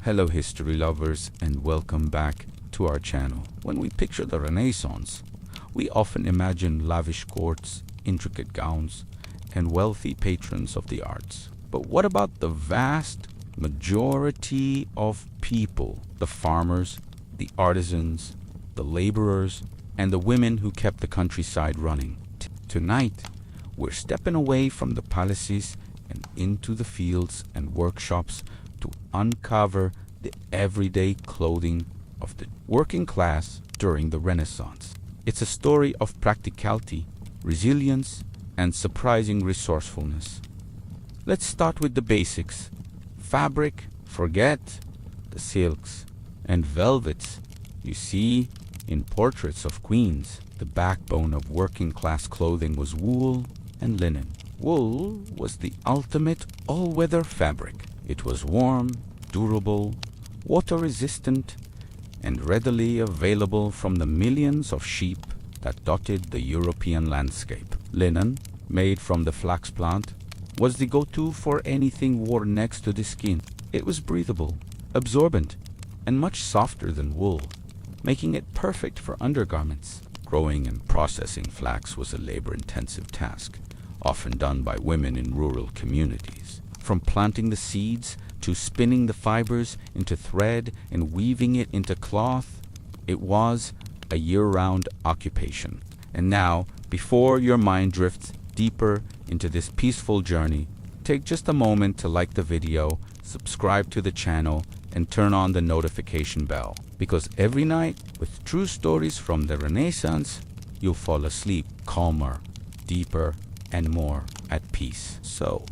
Hello history lovers and welcome back to our channel. When we picture the Renaissance, we often imagine lavish courts, intricate gowns, and wealthy patrons of the arts. But what about the vast majority of people, the farmers, the artisans, the laborers, and the women who kept the countryside running? Tonight, we're stepping away from the palaces and into the fields and workshops to uncover the everyday clothing of the working class during the Renaissance. It's a story of practicality, resilience, and surprising resourcefulness. Let's start with the basics. Fabric, forget the silks and velvets you see in portraits of queens. The backbone of working class clothing was wool and linen. Wool was the ultimate all-weather fabric. It was warm, durable, water-resistant, and readily available from the millions of sheep that dotted the European landscape. Linen, made from the flax plant, was the go-to for anything worn next to the skin. It was breathable, absorbent, and much softer than wool, making it perfect for undergarments. Growing and processing flax was a labor-intensive task, often done by women in rural communities. From planting the seeds to spinning the fibers into thread and weaving it into cloth, it was a year-round occupation. And now, before your mind drifts deeper into this peaceful journey, take just a moment to like the video, subscribe to the channel, and turn on the notification bell. Because every night, with true stories from the Renaissance, you'll fall asleep calmer, deeper, and more at peace. So,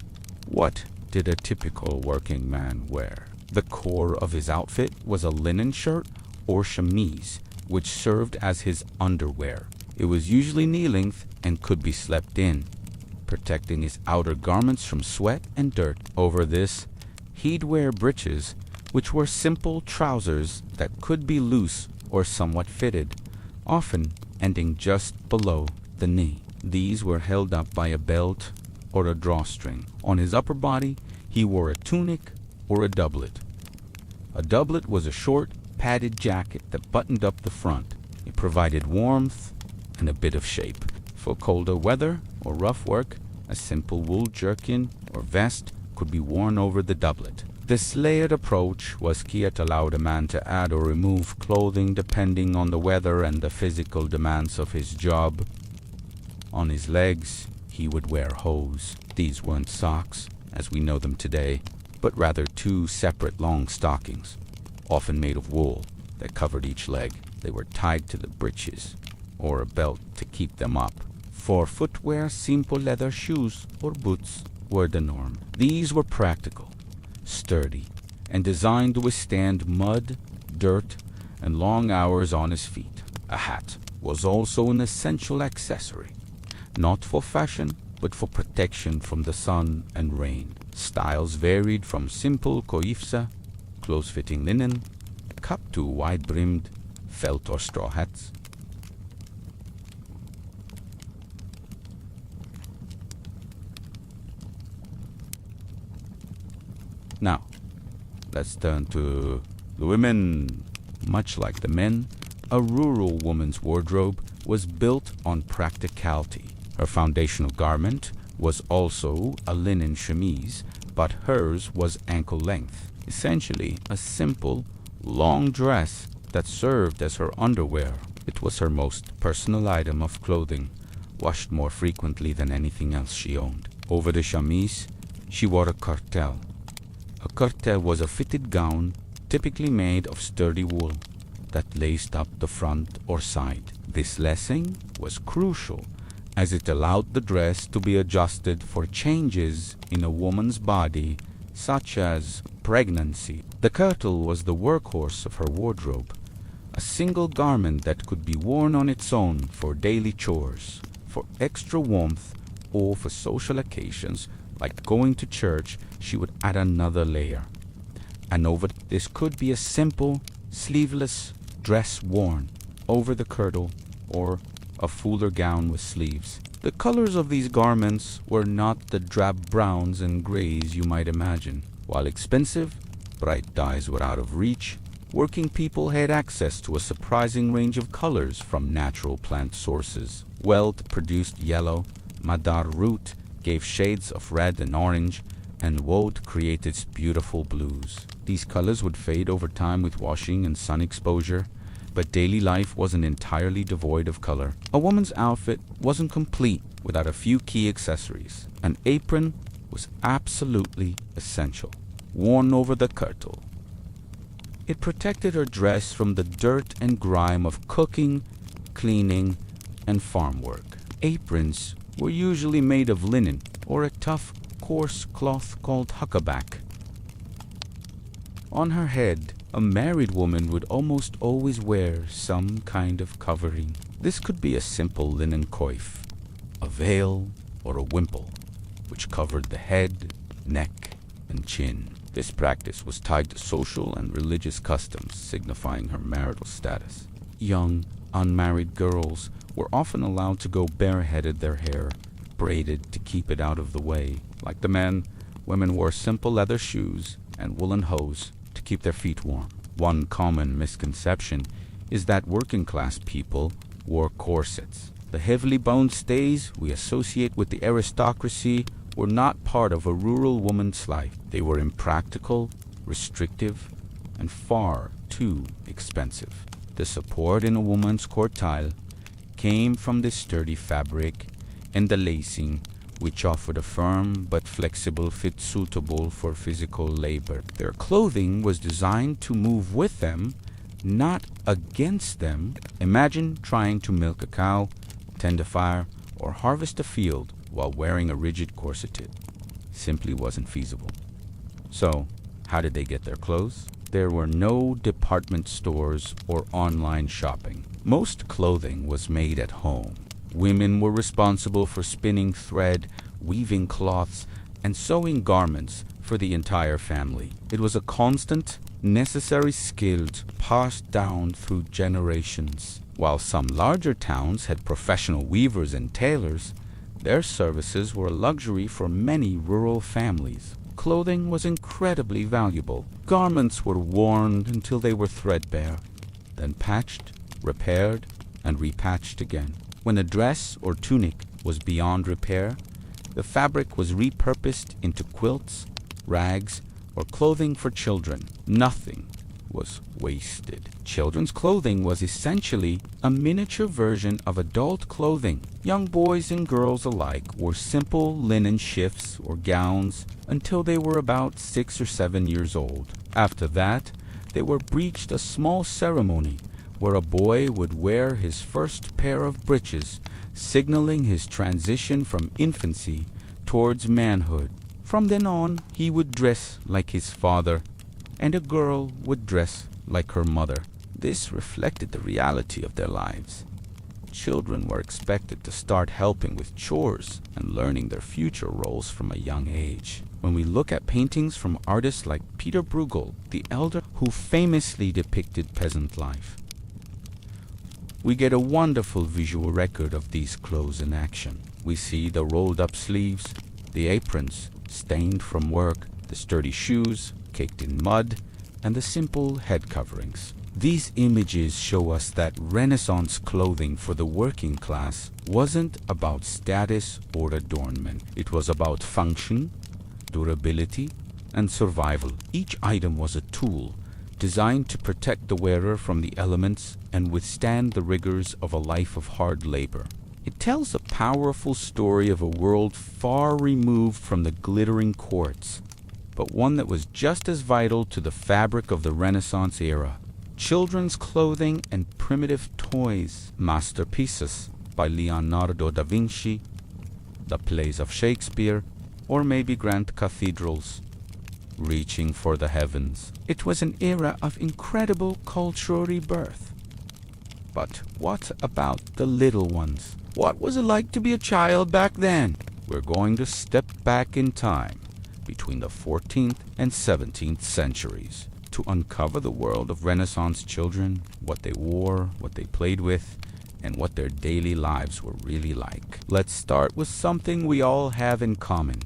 what did a typical working man wear? The core of his outfit was a linen shirt or chemise, which served as his underwear. It was usually knee-length and could be slept in, protecting his outer garments from sweat and dirt. Over this, he'd wear breeches, which were simple trousers that could be loose or somewhat fitted, often ending just below the knee. These were held up by a belt or a drawstring. On his upper body, he wore a tunic or a doublet. A doublet was a short, padded jacket that buttoned up the front. It provided warmth and a bit of shape. For colder weather or rough work, a simple wool jerkin or vest could be worn over the doublet. This layered approach was key. It allowed a man to add or remove clothing depending on the weather and the physical demands of his job. On his legs, he would wear hose. These weren't socks, as we know them today, but rather two separate long stockings, often made of wool, that covered each leg. They were tied to the breeches or a belt to keep them up. For footwear, simple leather shoes or boots were the norm. These were practical, sturdy, and designed to withstand mud, dirt, and long hours on his feet. A hat was also an essential accessory, not for fashion, but for protection from the sun and rain. Styles varied from simple coifsa, close-fitting linen, cup to wide-brimmed felt or straw hats. Now, let's turn to the women. Much like the men, a rural woman's wardrobe was built on practicality. Her foundational garment was also a linen chemise, but hers was ankle length, essentially a simple, long dress that served as her underwear. It was her most personal item of clothing, washed more frequently than anything else she owned. Over the chemise, she wore a cartel. A cartel was a fitted gown, typically made of sturdy wool, that laced up the front or side. This lacing was crucial, as it allowed the dress to be adjusted for changes in a woman's body, such as pregnancy. The kirtle was the workhorse of her wardrobe, a single garment that could be worn on its own for daily chores, for extra warmth, or for social occasions like going to church. She would add another layer. And over this could be a simple, sleeveless dress worn over the kirtle, or a fuller gown with sleeves. The colors of these garments were not the drab browns and grays you might imagine. While expensive, bright dyes were out of reach, working people had access to a surprising range of colors from natural plant sources. Weld produced yellow, madar root gave shades of red and orange, and woad created beautiful blues. These colors would fade over time with washing and sun exposure, but daily life wasn't entirely devoid of color. A woman's outfit wasn't complete without a few key accessories. An apron was absolutely essential, worn over the kirtle. It protected her dress from the dirt and grime of cooking, cleaning, and farm work. Aprons were usually made of linen or a tough, coarse cloth called huckaback. On her head, a married woman would almost always wear some kind of covering. This could be a simple linen coif, a veil, or a wimple, which covered the head, neck, and chin. This practice was tied to social and religious customs, signifying her marital status. Young, unmarried girls were often allowed to go bareheaded, their hair braided to keep it out of the way. Like the men, women wore simple leather shoes and woolen hose to keep their feet warm. One common misconception is that working class people wore corsets. The heavily boned stays we associate with the aristocracy were not part of a rural woman's life. They were impractical, restrictive, and far too expensive. The support in a woman's courtile came from the sturdy fabric and the lacing, which offered a firm but flexible fit suitable for physical labor. Their clothing was designed to move with them, not against them. Imagine trying to milk a cow, tend a fire, or harvest a field while wearing a rigid corset. Simply wasn't feasible. So, how did they get their clothes? There were no department stores or online shopping. Most clothing was made at home. Women were responsible for spinning thread, weaving cloths, and sewing garments for the entire family. It was a constant, necessary skill passed down through generations. While some larger towns had professional weavers and tailors, their services were a luxury for many rural families. Clothing was incredibly valuable. Garments were worn until they were threadbare, then patched, repaired, and repatched again. When a dress or tunic was beyond repair, the fabric was repurposed into quilts, rags, or clothing for children. Nothing was wasted. Children's clothing was essentially a miniature version of adult clothing. Young boys and girls alike wore simple linen shifts or gowns until they were about 6 or 7 years old. After that, they were breeched, a small ceremony where a boy would wear his first pair of breeches, signaling his transition from infancy towards manhood. From then on, he would dress like his father, and a girl would dress like her mother. This reflected the reality of their lives. Children were expected to start helping with chores and learning their future roles from a young age. When we look at paintings from artists like Peter Bruegel, the elder, who famously depicted peasant life, we get a wonderful visual record of these clothes in action. We see the rolled-up sleeves, the aprons stained from work, the sturdy shoes caked in mud, and the simple head coverings. These images show us that Renaissance clothing for the working class wasn't about status or adornment. It was about function, durability, and survival. Each item was a tool designed to protect the wearer from the elements and withstand the rigors of a life of hard labor. It tells a powerful story of a world far removed from the glittering courts, but one that was just as vital to the fabric of the Renaissance era. Children's clothing and primitive toys, masterpieces by Leonardo da Vinci, the plays of Shakespeare, or maybe grand cathedrals reaching for the heavens. It was an era of incredible cultural rebirth. But what about the little ones? What was it like to be a child back then? We're going to step back in time between the 14th and 17th centuries to uncover the world of Renaissance children, what they wore, what they played with, and what their daily lives were really like. Let's start with something we all have in common: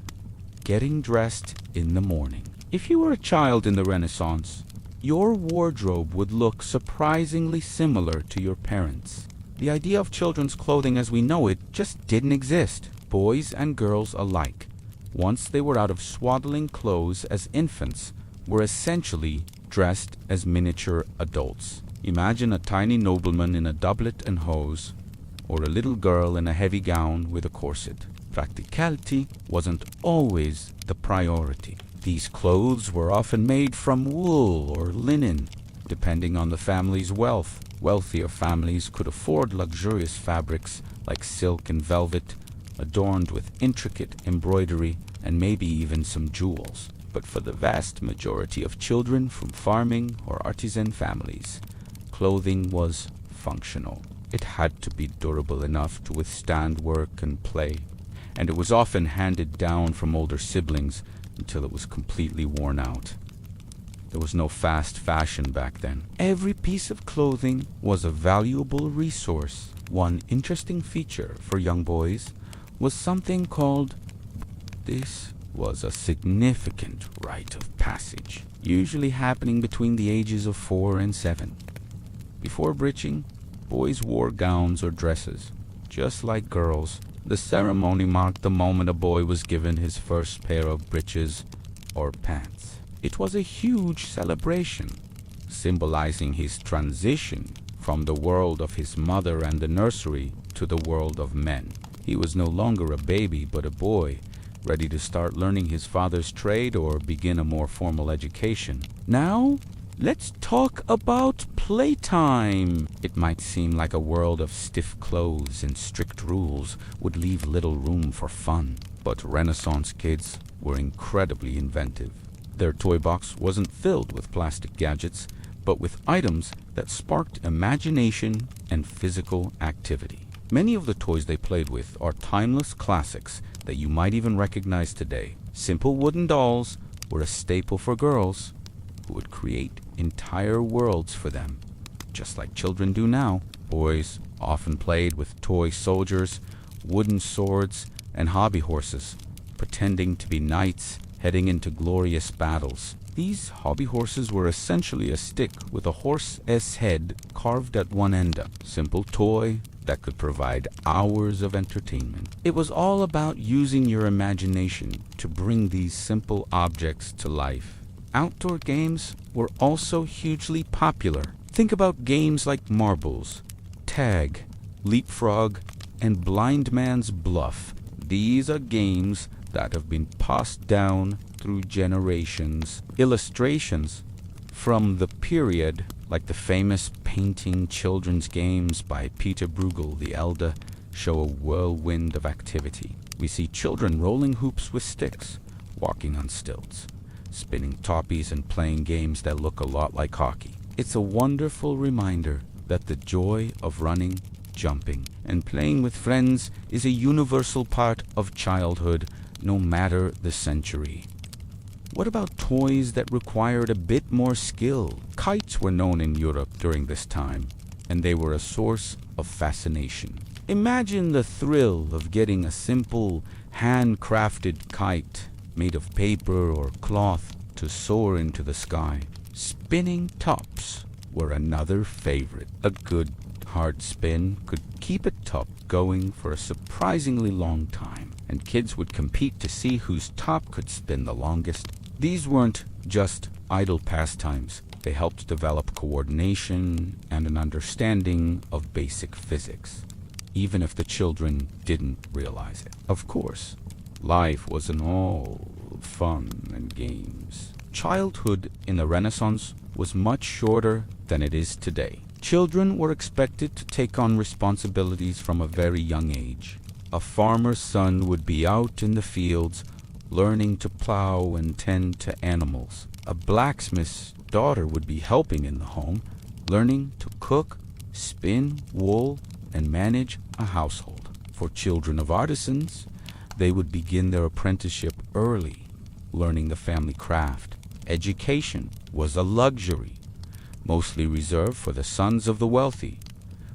getting dressed in the morning. If you were a child in the Renaissance, your wardrobe would look surprisingly similar to your parents'. The idea of children's clothing as we know it just didn't exist, boys and girls alike. Once they were out of swaddling clothes as infants, were essentially dressed as miniature adults. Imagine a tiny nobleman in a doublet and hose, or a little girl in a heavy gown with a corset. Practicality wasn't always the priority. These clothes were often made from wool or linen, depending on the family's wealth. Wealthier families could afford luxurious fabrics like silk and velvet, adorned with intricate embroidery and maybe even some jewels. But for the vast majority of children from farming or artisan families, clothing was functional. It had to be durable enough to withstand work and play, and it was often handed down from older siblings until it was completely worn out. There was no fast fashion back then. Every piece of clothing was a valuable resource. One interesting feature for young boys was something called this was a significant rite of passage, usually happening between the ages of 4 and 7. Before breeching, boys wore gowns or dresses, just like girls. The ceremony marked the moment a boy was given his first pair of breeches or pants. It was a huge celebration, symbolizing his transition from the world of his mother and the nursery to the world of men. He was no longer a baby, but a boy, ready to start learning his father's trade or begin a more formal education. Now, let's talk about playtime. It might seem like a world of stiff clothes and strict rules would leave little room for fun, but Renaissance kids were incredibly inventive. Their toy box wasn't filled with plastic gadgets, but with items that sparked imagination and physical activity. Many of the toys they played with are timeless classics that you might even recognize today. Simple wooden dolls were a staple for girls, who would create entire worlds for them, just like children do now. Boys often played with toy soldiers, wooden swords, and hobby horses, pretending to be knights heading into glorious battles. These hobby horses were essentially a stick with a horse's head carved at one end. A simple toy that could provide hours of entertainment. It was all about using your imagination to bring these simple objects to life. Outdoor games were also hugely popular. Think about games like marbles, tag, leapfrog, and blind man's bluff. These are games that have been passed down through generations. Illustrations from the period, like the famous painting children's games by Peter Bruegel the Elder, show a whirlwind of activity. We see children rolling hoops with sticks, walking on stilts, spinning toppies and playing games that look a lot like hockey. It's a wonderful reminder that the joy of running, jumping, and playing with friends is a universal part of childhood, no matter the century. What about toys that required a bit more skill? Kites were known in Europe during this time, and they were a source of fascination. Imagine the thrill of getting a simple, handcrafted kite made of paper or cloth to soar into the sky. Spinning tops were another favorite. A good, hard spin could keep a top going for a surprisingly long time, and kids would compete to see whose top could spin the longest. These weren't just idle pastimes. They helped develop coordination and an understanding of basic physics, even if the children didn't realize it. Of course, life wasn't all fun and games. Childhood in the Renaissance was much shorter than it is today. Children were expected to take on responsibilities from a very young age. A farmer's son would be out in the fields, learning to plow and tend to animals. A blacksmith's daughter would be helping in the home, learning to cook, spin wool, and manage a household. For children of artisans, they would begin their apprenticeship early, learning the family craft. Education was a luxury, mostly reserved for the sons of the wealthy,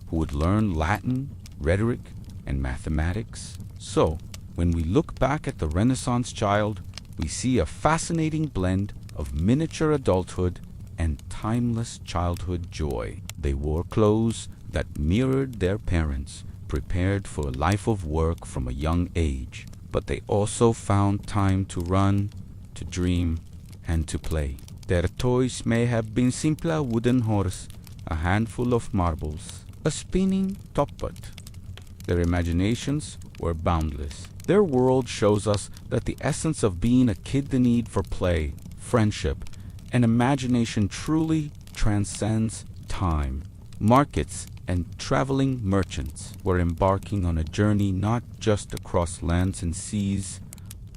who would learn Latin, rhetoric, and mathematics. So, when we look back at the Renaissance child, we see a fascinating blend of miniature adulthood and timeless childhood joy. They wore clothes that mirrored their parents, prepared for a life of work from a young age. But they also found time to run, to dream, and to play. Their toys may have been simply a wooden horse, a handful of marbles, a spinning top-pot. Their imaginations were boundless. Their world shows us that the essence of being a kid, the need for play, friendship, and imagination truly transcends time. Markets and traveling merchants were embarking on a journey not just across lands and seas,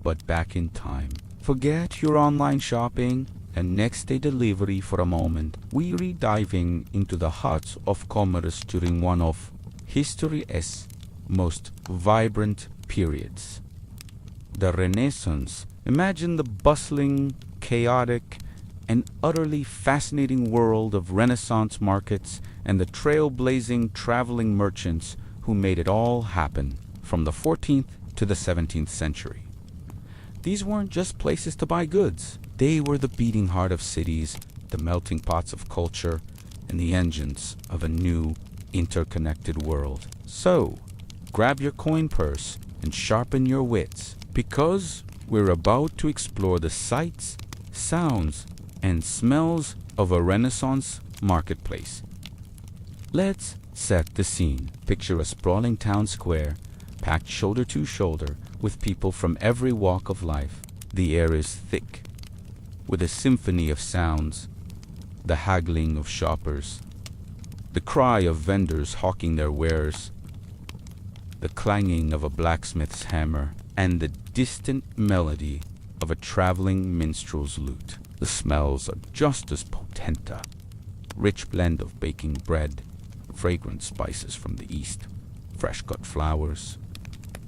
but back in time. Forget your online shopping and next day delivery for a moment. We are diving into the heart of commerce during one of history's most vibrant periods, the Renaissance. Imagine the bustling, chaotic, and utterly fascinating world of Renaissance markets and the trailblazing traveling merchants who made it all happen from the 14th to the 17th century. These weren't just places to buy goods. They were the beating heart of cities, the melting pots of culture, and the engines of a new, interconnected world. So, grab your coin purse and sharpen your wits, because we're about to explore the sights, sounds, and smells of a Renaissance marketplace. Let's set the scene. Picture a sprawling town square, packed shoulder to shoulder with people from every walk of life. The air is thick with a symphony of sounds, the haggling of shoppers, the cry of vendors hawking their wares, the clanging of a blacksmith's hammer, and the distant melody of a traveling minstrel's lute. The smells are just as potent. Rich blend of baking bread, fragrant spices from the east, fresh-cut flowers,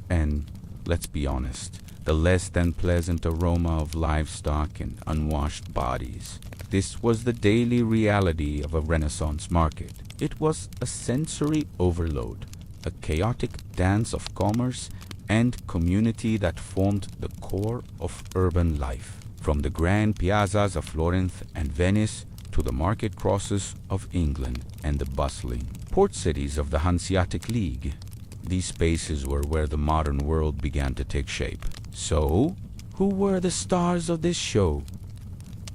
and, let's be honest, the less than pleasant aroma of livestock and unwashed bodies. This was the daily reality of a Renaissance market. It was a sensory overload, a chaotic dance of commerce and community that formed the core of urban life. From the grand piazzas of Florence and Venice to the market crosses of England and the bustling port cities of the Hanseatic League, these spaces were where the modern world began to take shape. So, who were the stars of this show?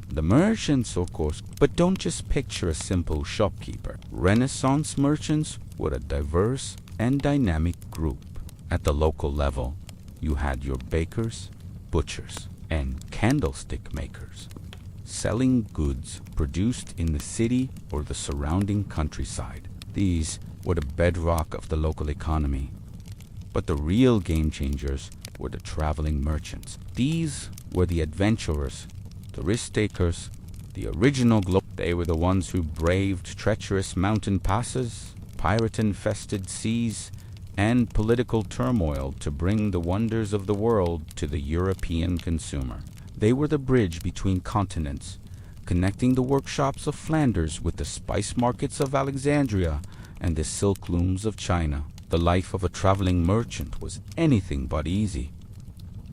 The merchants, of course, but don't just picture a simple shopkeeper. Renaissance merchants were a diverse and dynamic group. At the local level, you had your bakers, butchers, and candlestick makers, selling goods produced in the city or the surrounding countryside. These were the bedrock of the local economy. But the real game changers were the traveling merchants. These were the adventurers, the risk-takers, the original They were the ones who braved treacherous mountain passes, pirate-infested seas, and political turmoil to bring the wonders of the world to the European consumer. They were the bridge between continents, connecting the workshops of Flanders with the spice markets of Alexandria and the silk looms of China. The life of a traveling merchant was anything but easy.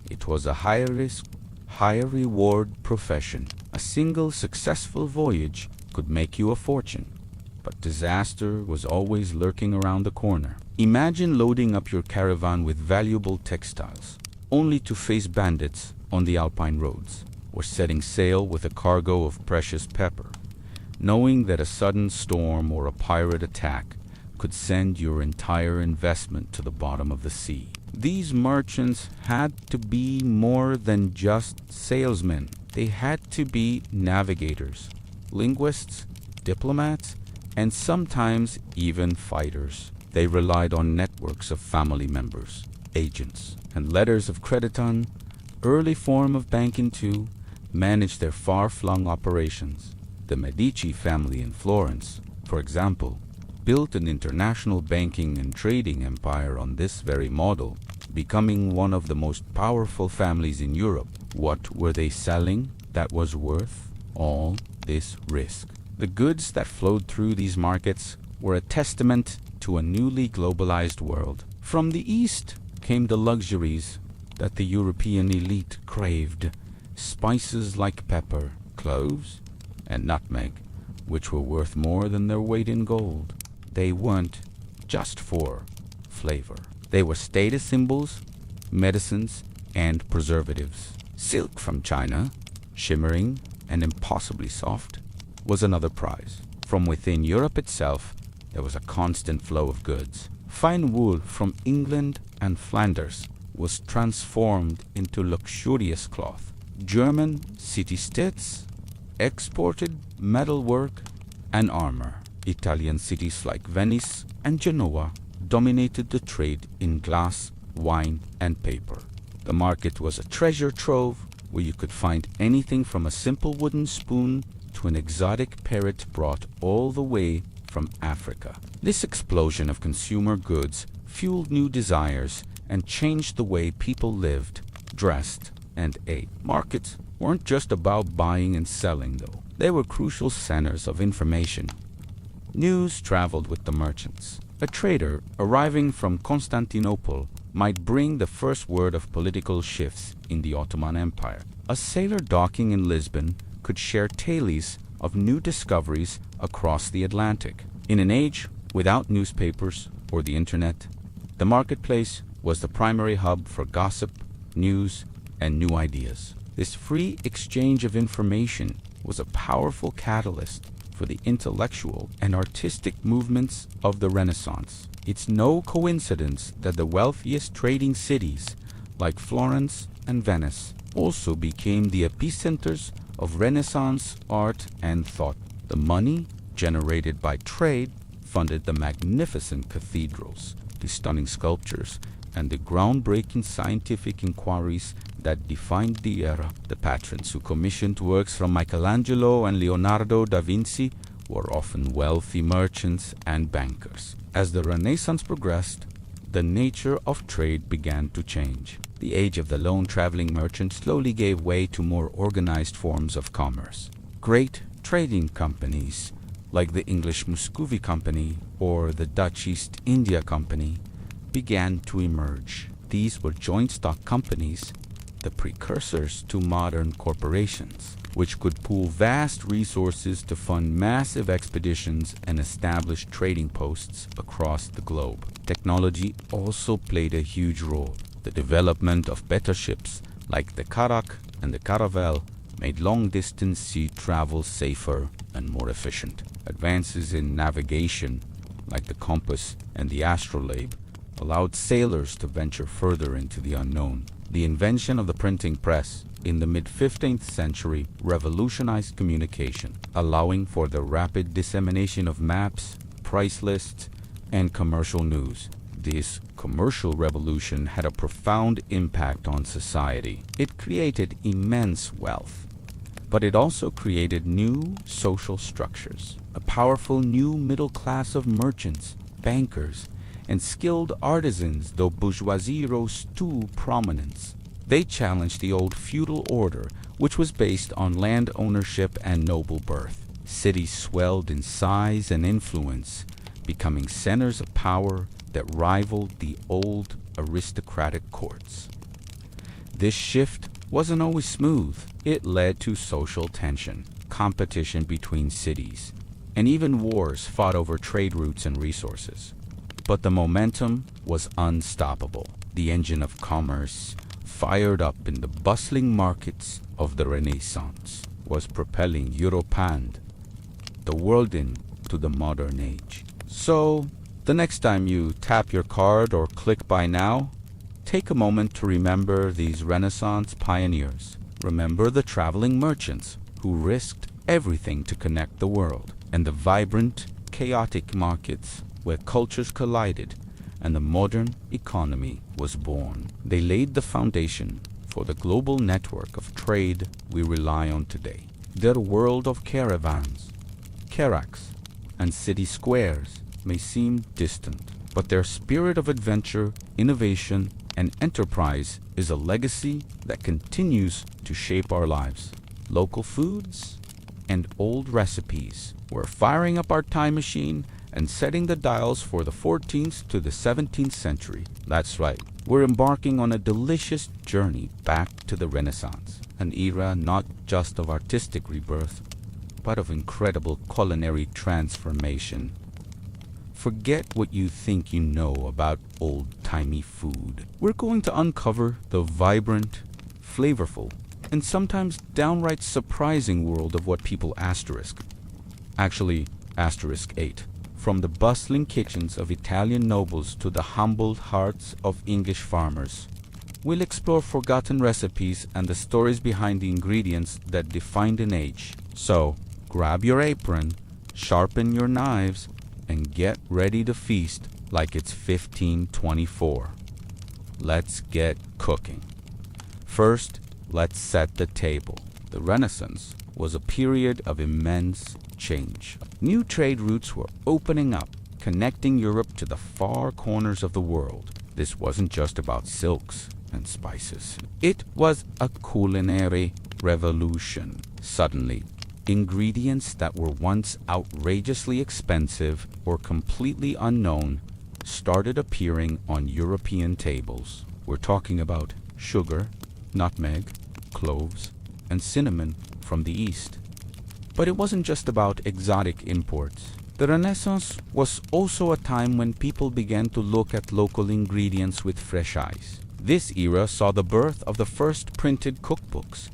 It was a high-risk, high-reward profession. A single successful voyage could make you a fortune, but disaster was always lurking around the corner. Imagine loading up your caravan with valuable textiles, only to face bandits on the alpine roads, or setting sail with a cargo of precious pepper, knowing that a sudden storm or a pirate attack could send your entire investment to the bottom of the sea. These merchants had to be more than just salesmen. They had to be navigators, linguists, diplomats, and sometimes even fighters. They relied on networks of family members, agents, and letters of credit, early form of banking to manage their far-flung operations. The Medici family in Florence, for example, built an international banking and trading empire on this very model, becoming one of the most powerful families in Europe. What were they selling that was worth all this risk? The goods that flowed through these markets were a testament to a newly globalized world. From the East came the luxuries that the European elite craved: spices like pepper, cloves, and nutmeg, which were worth more than their weight in gold. They weren't just for flavor. They were status symbols, medicines, and preservatives. Silk from China, shimmering and impossibly soft, was another prize. From within Europe itself, there was a constant flow of goods. Fine wool from England and Flanders was transformed into luxurious cloth. German city-states exported metalwork and armor. Italian cities like Venice and Genoa dominated the trade in glass, wine, and paper. The market was a treasure trove where you could find anything from a simple wooden spoon to an exotic parrot brought all the way from Africa. This explosion of consumer goods fueled new desires and changed the way people lived, dressed, and ate. Markets weren't just about buying and selling, though. They were crucial centers of information. News traveled with the merchants. A trader arriving from Constantinople might bring the first word of political shifts in the Ottoman Empire. A sailor docking in Lisbon could share tales of new discoveries across the Atlantic. In an age without newspapers or the internet, the marketplace was the primary hub for gossip, news, and new ideas. This free exchange of information was a powerful catalyst for the intellectual and artistic movements of the Renaissance. It's no coincidence that the wealthiest trading cities, like Florence and Venice, also became the epicenters of Renaissance art and thought. The money generated by trade funded the magnificent cathedrals, the stunning sculptures, and the groundbreaking scientific inquiries that defined the era. The patrons who commissioned works from Michelangelo and Leonardo da Vinci were often wealthy merchants and bankers. As the Renaissance progressed, the nature of trade began to change. The age of the lone traveling merchant slowly gave way to more organized forms of commerce. Great trading companies, like the English Muscovy Company or the Dutch East India Company, began to emerge. These were joint stock companies, the precursors to modern corporations, which could pool vast resources to fund massive expeditions and establish trading posts across the globe. Technology also played a huge role. The development of better ships like the Carrack and the Caravel made long-distance sea travel safer and more efficient. Advances in navigation, like the compass and the astrolabe, allowed sailors to venture further into the unknown. The invention of the printing press in the mid-15th century revolutionized communication, allowing for the rapid dissemination of maps, price lists, and commercial news. This commercial revolution had a profound impact on society. It created immense wealth, but it also created new social structures. A powerful new middle class of merchants, bankers, and skilled artisans, though bourgeoisie rose to prominence. They challenged the old feudal order, which was based on land ownership and noble birth. Cities swelled in size and influence, becoming centers of power that rivaled the old aristocratic courts. This shift wasn't always smooth. It led to social tension, competition between cities, and even wars fought over trade routes and resources. But the momentum was unstoppable. The engine of commerce, fired up in the bustling markets of the Renaissance, was propelling Europe and the world into the modern age. So, the next time you tap your card or click buy now, take a moment to remember these Renaissance pioneers. Remember the traveling merchants who risked everything to connect the world, and the vibrant, chaotic markets where cultures collided and the modern economy was born. They laid the foundation for the global network of trade we rely on today. Their world of caravans, carracks, and city squares may seem distant, but their spirit of adventure, innovation, and enterprise is a legacy that continues to shape our lives. Local foods and old recipes. We're firing up our time machine and setting the dials for the 14th to the 17th century. That's right, we're embarking on a delicious journey back to the Renaissance. an era not just of artistic rebirth, but of incredible culinary transformation. Forget what you think you know about old-timey food. We're going to uncover the vibrant, flavorful, and sometimes downright surprising world of what people ate. From the bustling kitchens of Italian nobles to the humbled hearts of English farmers. We'll explore forgotten recipes and the stories behind the ingredients that defined an age. So, grab your apron, sharpen your knives, and get ready to feast like it's 1524. Let's get cooking. First, let's set the table. The Renaissance was a period of immense change. New trade routes were opening up, connecting Europe to the far corners of the world. This wasn't just about silks and spices. It was a culinary revolution. Suddenly, ingredients that were once outrageously expensive or completely unknown started appearing on European tables. We're talking about sugar, nutmeg, cloves, and cinnamon from the East. But it wasn't just about exotic imports. The Renaissance was also a time when people began to look at local ingredients with fresh eyes. This era saw the birth of the first printed cookbooks,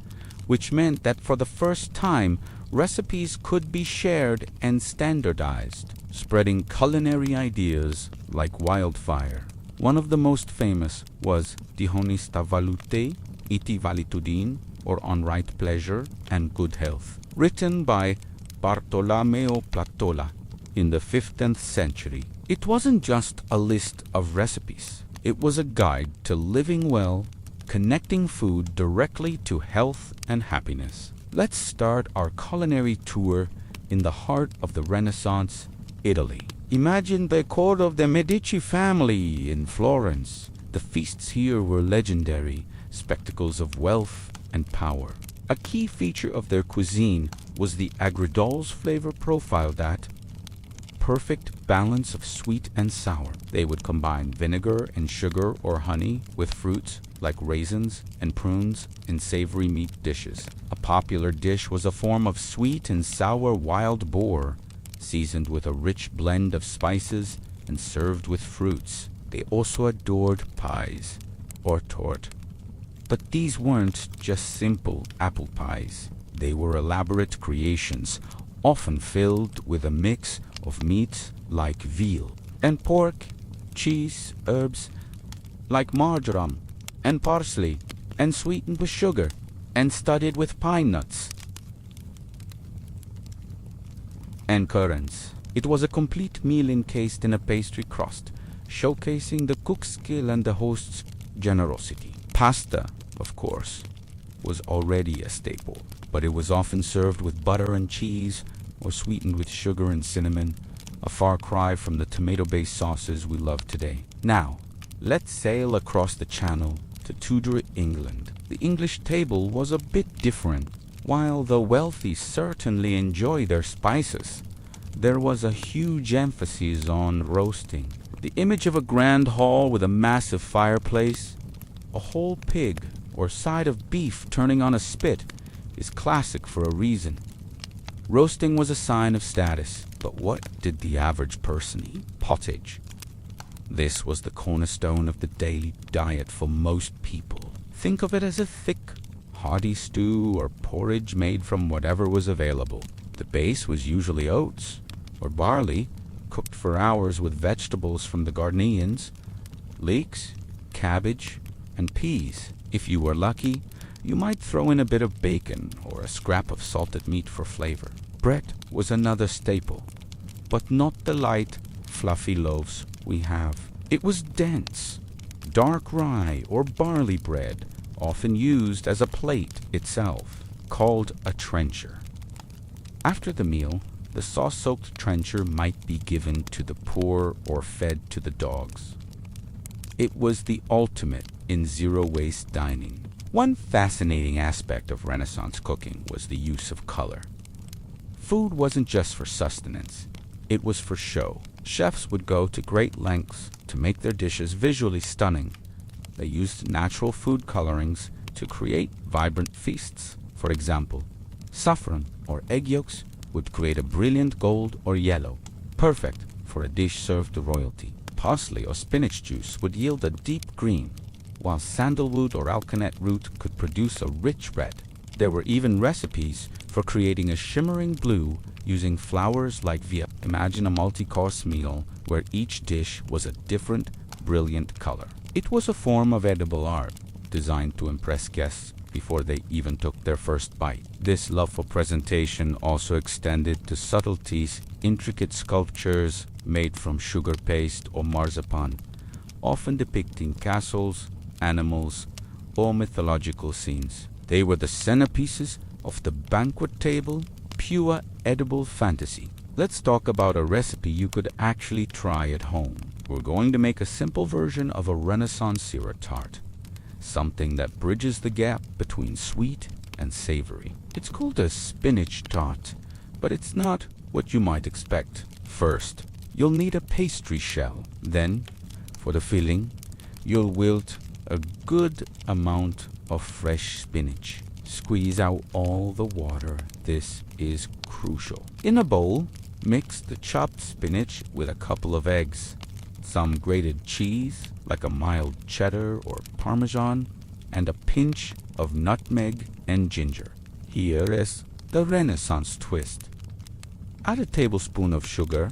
which meant that for the first time, recipes could be shared and standardized, spreading culinary ideas like wildfire. One of the most famous was Di honesta valute, iti valitudine, or On Right Pleasure and Good Health, written by Bartolomeo Platola in the 15th century. It wasn't just a list of recipes. It was a guide to living well, connecting food directly to health and happiness. Let's start our culinary tour in the heart of the Renaissance, Italy. Imagine the court of the Medici family in Florence. The feasts here were legendary, spectacles of wealth and power. A key feature of their cuisine was the agrodolce flavor profile, that perfect balance of sweet and sour. They would combine vinegar and sugar or honey with fruits like raisins and prunes in savory meat dishes. A popular dish was a form of sweet and sour wild boar, seasoned with a rich blend of spices and served with fruits. They also adored pies, or torte. But these weren't just simple apple pies. They were elaborate creations, often filled with a mix of meats like veal and pork, cheese, herbs like marjoram and parsley, and sweetened with sugar and studded with pine nuts and currants. It was a complete meal encased in a pastry crust, showcasing the cook's skill and the host's generosity. Pasta, of course, was already a staple, but it was often served with butter and cheese or sweetened with sugar and cinnamon, a far cry from the tomato-based sauces we love today. Now, let's sail across the Channel to Tudor England. The English table was a bit different. While the wealthy certainly enjoyed their spices, there was a huge emphasis on roasting. The image of a grand hall with a massive fireplace, a whole pig or side of beef turning on a spit, is classic for a reason. Roasting was a sign of status, but what did the average person eat? Pottage. This was the cornerstone of the daily diet for most people. Think of it as a thick, hearty stew or porridge made from whatever was available. The base was usually oats or barley, cooked for hours with vegetables from the Gardenians, leeks, cabbage, and peas. If you were lucky, you might throw in a bit of bacon or a scrap of salted meat for flavor. Bread was another staple, but not the light, fluffy loaves we have. It was dense, dark rye or barley bread, often used as a plate itself, called a trencher. After the meal, the sauce-soaked trencher might be given to the poor or fed to the dogs. It was the ultimate in zero-waste dining. One fascinating aspect of Renaissance cooking was the use of color. Food wasn't just for sustenance, it was for show. Chefs would go to great lengths to make their dishes visually stunning. They used natural food colorings to create vibrant feasts. For example, saffron or egg yolks would create a brilliant gold or yellow, perfect for a dish served to royalty. Parsley or spinach juice would yield a deep green, while sandalwood or alkanet root could produce a rich red. There were even recipes for creating a shimmering blue using flowers like via. Imagine a multi-course meal where each dish was a different, brilliant color. It was a form of edible art designed to impress guests before they even took their first bite. This love for presentation also extended to subtleties, intricate sculptures made from sugar paste or marzipan, often depicting castles, animals, or mythological scenes. They were the centerpieces of the banquet table, pure edible fantasy. Let's talk about a recipe you could actually try at home. We're going to make a simple version of a Renaissance syrup tart, something that bridges the gap between sweet and savory. It's called a spinach tart, but it's not what you might expect. First, you'll need a pastry shell. Then, for the filling, you'll wilt a good amount of fresh spinach. Squeeze out all the water. This is crucial. In a bowl, mix the chopped spinach with a couple of eggs, some grated cheese like a mild cheddar or parmesan, and a pinch of nutmeg and ginger. Here is the Renaissance twist. Add a tablespoon of sugar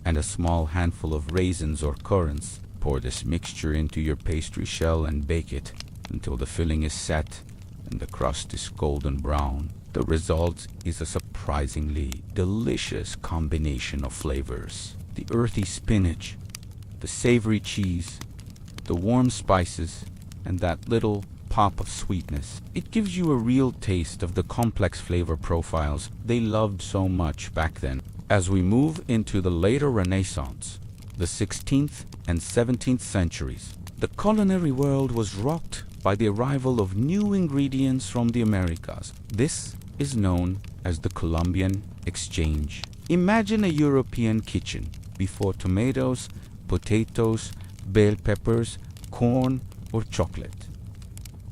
and a small handful of raisins or currants. Pour this mixture into your pastry shell and bake it until the filling is set and the crust is golden brown. The result is a surprisingly delicious combination of flavors. The earthy spinach, the savory cheese, the warm spices, and that little pop of sweetness. It gives you a real taste of the complex flavor profiles they loved so much back then. As we move into the later Renaissance, the 16th and 17th centuries, the culinary world was rocked by the arrival of new ingredients from the Americas. This is known as the Columbian Exchange. Imagine a European kitchen before tomatoes, potatoes, bell peppers, corn, or chocolate.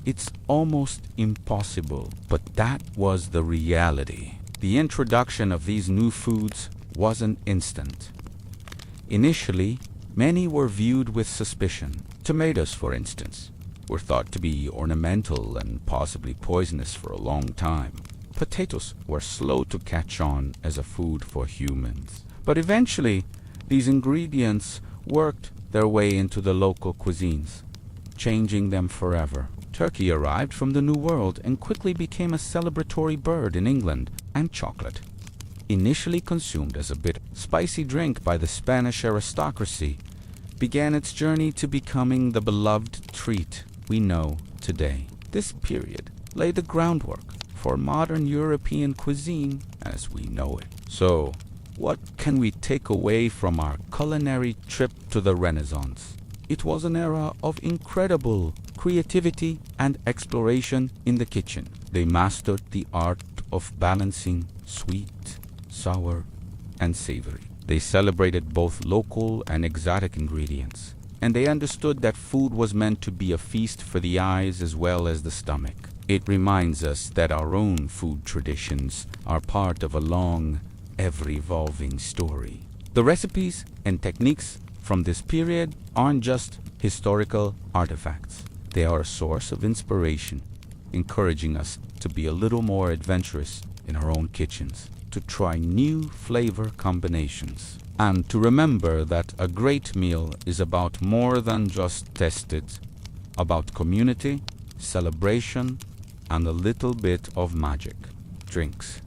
It's almost impossible, but that was the reality. The introduction of these new foods wasn't instant. Initially, many were viewed with suspicion. Tomatoes, for instance, were thought to be ornamental and possibly poisonous for a long time. Potatoes were slow to catch on as a food for humans. But eventually, these ingredients worked their way into the local cuisines, changing them forever. Turkey arrived from the New World and quickly became a celebratory bird in England, and chocolate, initially consumed as a bit spicy drink by the Spanish aristocracy, began its journey to becoming the beloved treat we know today. This period laid the groundwork for modern European cuisine as we know it. So, what can we take away from our culinary trip to the Renaissance? It was an era of incredible creativity and exploration in the kitchen. They mastered the art of balancing sweet, sour, and savory. They celebrated both local and exotic ingredients, and they understood that food was meant to be a feast for the eyes as well as the stomach. It reminds us that our own food traditions are part of a long, ever-evolving story. The recipes and techniques from this period aren't just historical artifacts. They are a source of inspiration, encouraging us to be a little more adventurous in our own kitchens, to try new flavor combinations, and to remember that a great meal is about more than just tasted, about community, celebration, and a little bit of magic, drinks,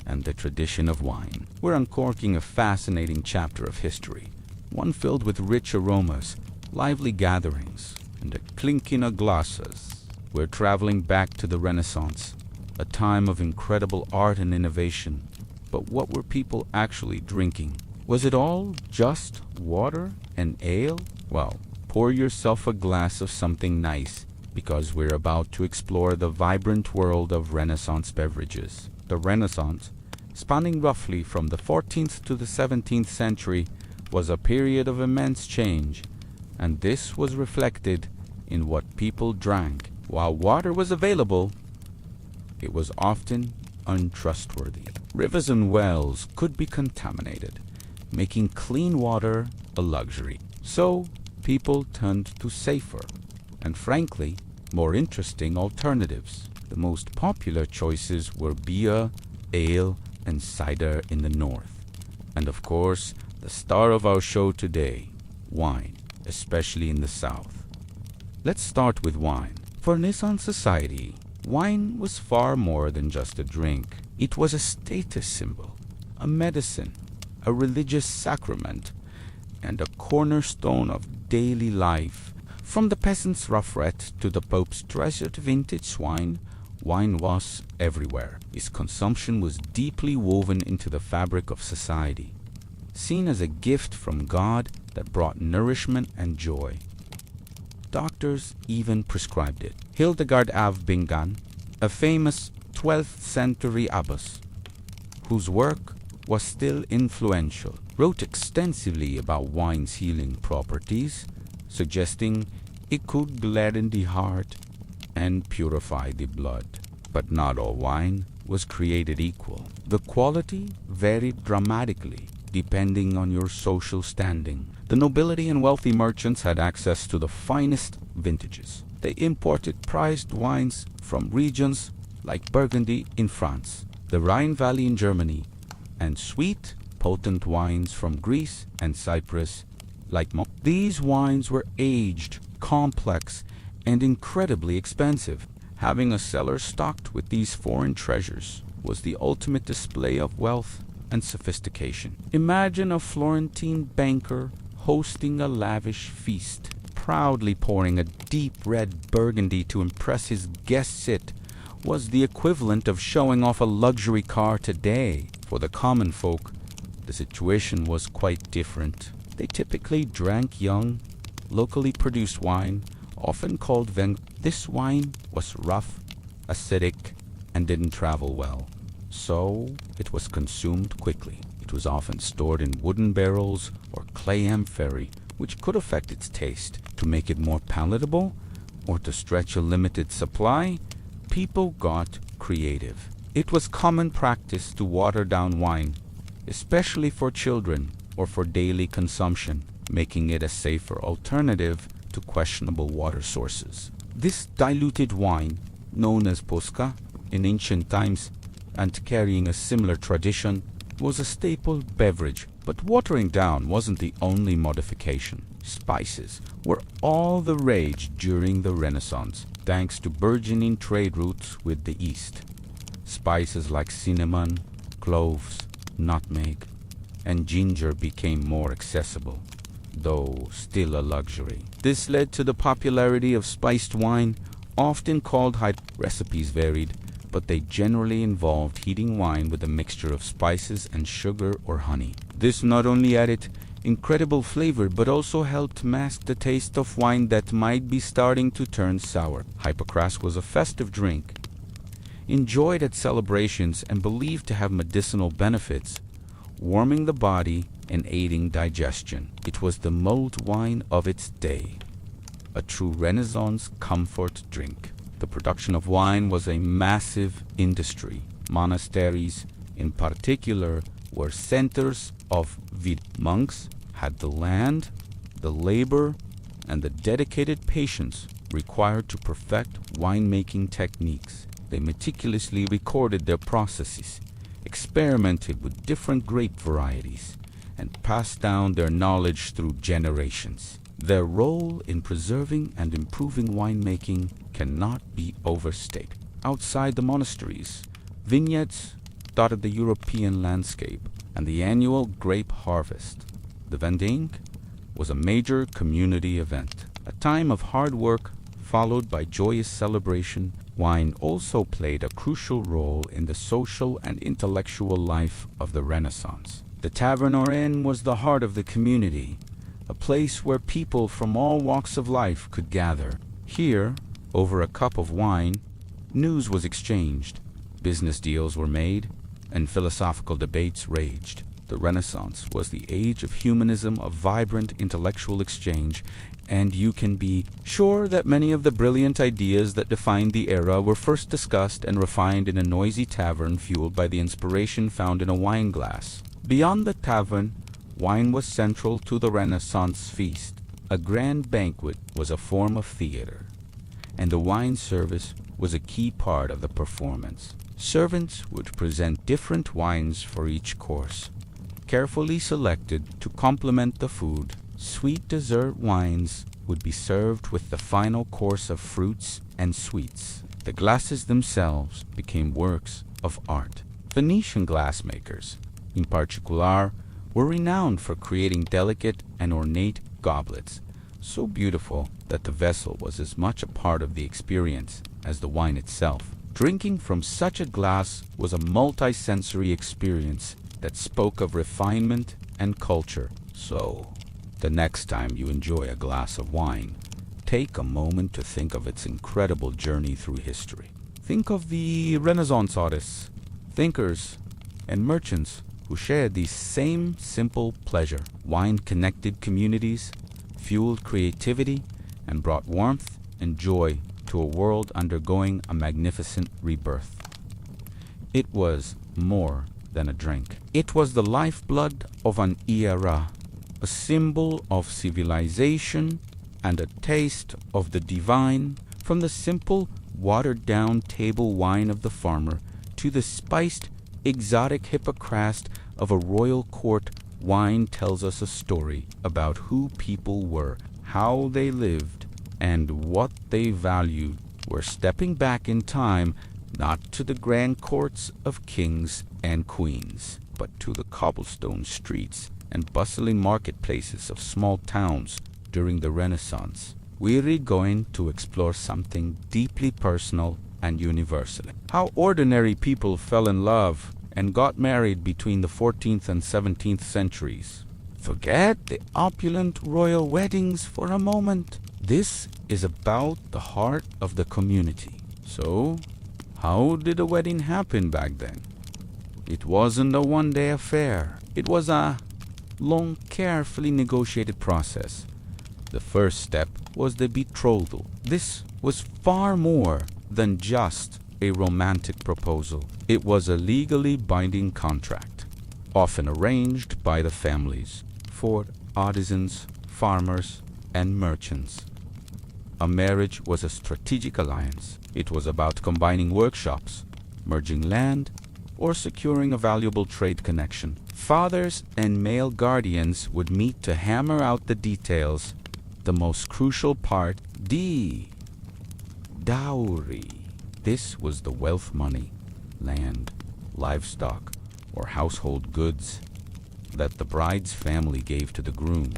and the tradition of wine. We're uncorking a fascinating chapter of history, one filled with rich aromas, lively gatherings, and the clinking of glasses. We're traveling back to the Renaissance, a time of incredible art and innovation. But what were people actually drinking? Was it all just water and ale? Well, pour yourself a glass of something nice, because we're about to explore the vibrant world of Renaissance beverages. The Renaissance, spanning roughly from the 14th to the 17th century, was a period of immense change, and this was reflected in what people drank While water was available, it was often untrustworthy. Rivers and wells could be contaminated, making clean water a luxury. So, people turned to safer and, frankly, more interesting alternatives. The most popular choices were beer, ale, and cider in the north. And of course, the star of our show today, wine, especially in the south. Let's start with wine. For Renaissance society, wine was far more than just a drink. It was a status symbol, a medicine, a religious sacrament, and a cornerstone of daily life. From the peasant's ruffret to the Pope's treasured vintage wine, wine was everywhere. Its consumption was deeply woven into the fabric of society, seen as a gift from God that brought nourishment and joy. Doctors even prescribed it. Hildegard av Bingen, a famous 12th century abbess, whose work was still influential, wrote extensively about wine's healing properties, suggesting it could gladden the heart and purify the blood. But not all wine was created equal. The quality varied dramatically depending on your social standing. The nobility and wealthy merchants had access to the finest vintages. They imported prized wines from regions like Burgundy in France, the Rhine Valley in Germany, and sweet, potent wines from Greece and Cyprus like These wines were aged, complex, and incredibly expensive. Having a cellar stocked with these foreign treasures was the ultimate display of wealth and sophistication. Imagine a Florentine banker hosting a lavish feast, proudly pouring a deep red Burgundy to impress his guests. It was the equivalent of showing off a luxury car today. For the common folk, the situation was quite different. They typically drank young, locally produced wine, often called vin. This wine was rough, acidic, and didn't travel well, so it was consumed quickly. It was often stored in wooden barrels or clay amphorae, which could affect its taste. To make it more palatable, or to stretch a limited supply, people got creative. It was common practice to water down wine, especially for children or for daily consumption, making it a safer alternative to questionable water sources. This diluted wine, known as posca in ancient times and carrying a similar tradition, was a staple beverage. But watering down wasn't the only modification. Spices were all the rage during the Renaissance, thanks to burgeoning trade routes with the East. Spices like cinnamon, cloves, nutmeg, and ginger became more accessible, though still a luxury. This led to the popularity of spiced wine, often called high. Recipes varied, but they generally involved heating wine with a mixture of spices and sugar or honey. This not only added incredible flavor, but also helped mask the taste of wine that might be starting to turn sour. Hypocras was a festive drink, enjoyed at celebrations and believed to have medicinal benefits, warming the body and aiding digestion. It was the mulled wine of its day, a true Renaissance comfort drink. The production of wine was a massive industry. Monasteries, in particular, were centers of vid. Monks had the land, the labor, and the dedicated patience required to perfect winemaking techniques. They meticulously recorded their processes, experimented with different grape varieties, and passed down their knowledge through generations. Their role in preserving and improving winemaking cannot be overstated. Outside the monasteries, vineyards dotted the European landscape, and the annual grape harvest, the Vending, was a major community event. A time of hard work followed by joyous celebration. Wine also played a crucial role in the social and intellectual life of the Renaissance. The tavern or inn was the heart of the community, a place where people from all walks of life could gather. Here, over a cup of wine, news was exchanged, business deals were made, and philosophical debates raged. The Renaissance was the age of humanism, of vibrant intellectual exchange, and you can be sure that many of the brilliant ideas that defined the era were first discussed and refined in a noisy tavern fueled by the inspiration found in a wine glass. Beyond the tavern, wine was central to the Renaissance feast. A grand banquet was a form of theater, and the wine service was a key part of the performance. Servants would present different wines for each course, carefully selected to complement the food. Sweet dessert wines would be served with the final course of fruits and sweets. The glasses themselves became works of art. Venetian glassmakers, in particular, were renowned for creating delicate and ornate goblets, so beautiful that the vessel was as much a part of the experience as the wine itself. Drinking from such a glass was a multi-sensory experience that spoke of refinement and culture. So, the next time you enjoy a glass of wine, take a moment to think of its incredible journey through history. Think of the Renaissance artists, thinkers, and merchants who shared the same simple pleasure. Wine connected communities, fueled creativity, and brought warmth and joy to a world undergoing a magnificent rebirth. It was more than a drink. It was the lifeblood of an era, a symbol of civilization and a taste of the divine. From the simple, watered-down table wine of the farmer to the spiced, exotic hippocras of a royal court, wine tells us a story about who people were, how they lived, and what they valued. We're stepping back in time, not to the grand courts of kings and queens, but to the cobblestone streets and bustling marketplaces of small towns during the Renaissance. We're going to explore something deeply personal and universal. How ordinary people fell in love and got married between the 14th and 17th centuries. Forget the opulent royal weddings for a moment. This is about the heart of the community. So, how did a wedding happen back then? It wasn't a one-day affair. It was a long, carefully negotiated process. The first step was the betrothal. This was far more than just a romantic proposal. It was a legally binding contract, often arranged by the families for artisans, farmers, and merchants. A marriage was a strategic alliance. It was about combining workshops, merging land, or securing a valuable trade connection. Fathers and male guardians would meet to hammer out the details. The most crucial part, the dowry. This was the wealth money, land, livestock, or household goods that the bride's family gave to the groom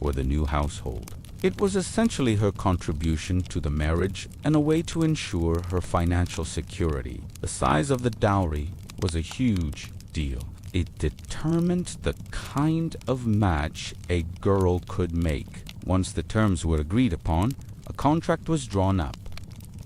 or the new household. It was essentially her contribution to the marriage and a way to ensure her financial security. The size of the dowry was a huge deal. It determined the kind of match a girl could make. Once the terms were agreed upon, a contract was drawn up,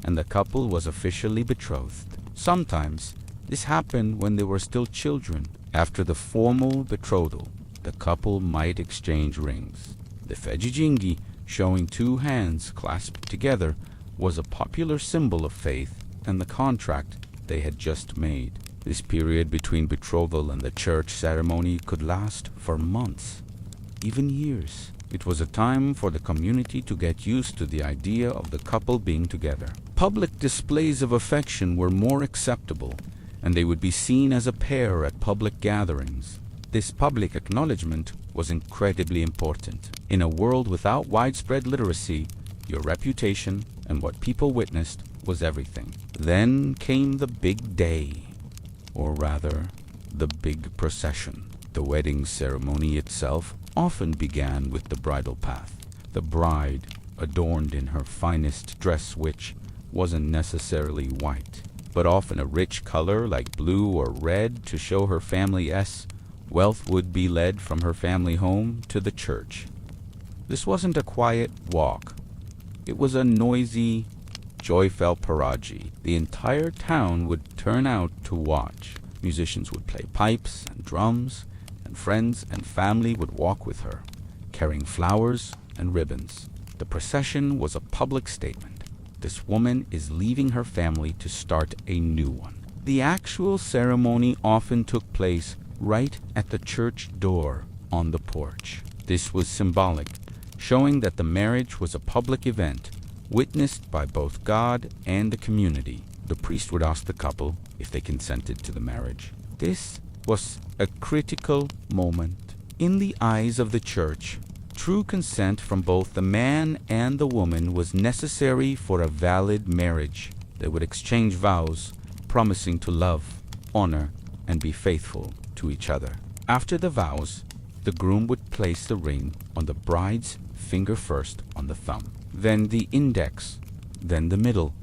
and the couple was officially betrothed. Sometimes, this happened when they were still children. After the formal betrothal, the couple might exchange rings. The fejijingi, showing two hands clasped together, was a popular symbol of faith and the contract they had just made. This period between betrothal and the church ceremony could last for months, even years. It was a time for the community to get used to the idea of the couple being together. Public displays of affection were more acceptable, and they would be seen as a pair at public gatherings. This public acknowledgement was incredibly important. In a world without widespread literacy, your reputation and what people witnessed was everything. Then came the big day, or rather, the big procession. The wedding ceremony itself often began with the bridal path. The bride, adorned in her finest dress, which wasn't necessarily white, but often a rich color like blue or red to show her family's wealth, would be led from her family home to the church. This wasn't a quiet walk. It was a noisy, joy-filled parade. The entire town would turn out to watch. Musicians would play pipes and drums, and friends and family would walk with her, carrying flowers and ribbons. The procession was a public statement. This woman is leaving her family to start a new one. The actual ceremony often took place right at the church door on the porch. This was symbolic, showing that the marriage was a public event, witnessed by both God and the community. The priest would ask the couple if they consented to the marriage. This was a critical moment. In the eyes of the church, true consent from both the man and the woman was necessary for a valid marriage. They would exchange vows, promising to love, honor, and be faithful to each other. After the vows, the groom would place the ring on the bride's finger first on the thumb, then the index, then the middle,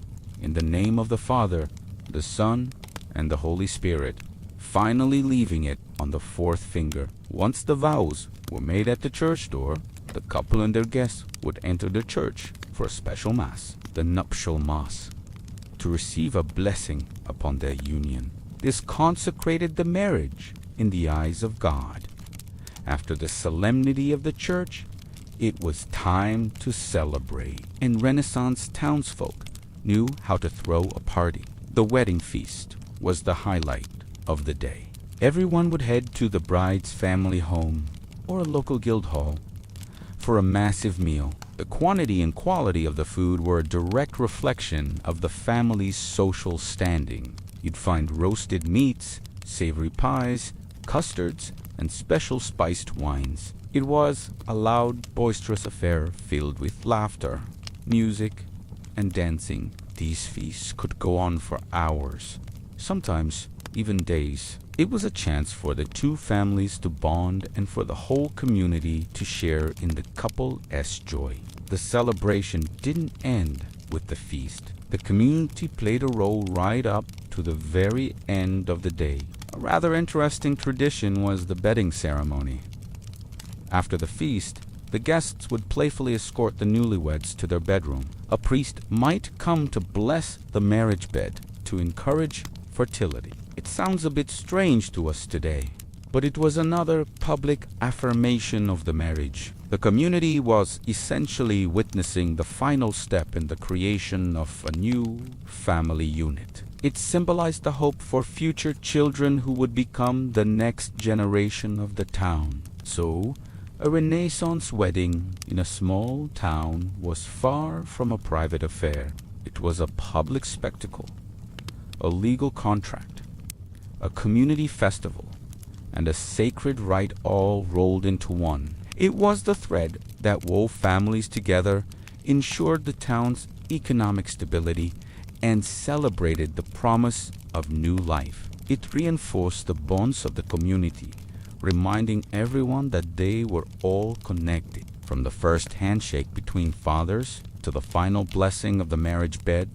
in the name of the Father, the Son, and the Holy Spirit, finally leaving it on the fourth finger. Once the vows were made at the church door, the couple and their guests would enter the church for a special mass, the nuptial mass, to receive a blessing upon their union. This consecrated the marriage in the eyes of God. After the solemnity of the church, it was time to celebrate, and Renaissance townsfolk knew how to throw a party. The wedding feast was the highlight of the day. Everyone would head to the bride's family home or a local guild hall for a massive meal. The quantity and quality of the food were a direct reflection of the family's social standing. You'd find roasted meats, savory pies, custards, and special spiced wines. It was a loud, boisterous affair filled with laughter, music, and dancing. These feasts could go on for hours, sometimes even days. It was a chance for the two families to bond and for the whole community to share in the couple's joy. The celebration didn't end with the feast. The community played a role right up to the very end of the day. A rather interesting tradition was the bedding ceremony. After the feast, the guests would playfully escort the newlyweds to their bedroom. A priest might come to bless the marriage bed to encourage fertility. It sounds a bit strange to us today, but it was another public affirmation of the marriage. The community was essentially witnessing the final step in the creation of a new family unit. It symbolized the hope for future children who would become the next generation of the town. So, a Renaissance wedding in a small town was far from a private affair. It was a public spectacle, a legal contract, a community festival, and a sacred rite all rolled into one. It was the thread that wove families together, ensured the town's economic stability, and celebrated the promise of new life. It reinforced the bonds of the community, reminding everyone that they were all connected. From the first handshake between fathers to the final blessing of the marriage bed,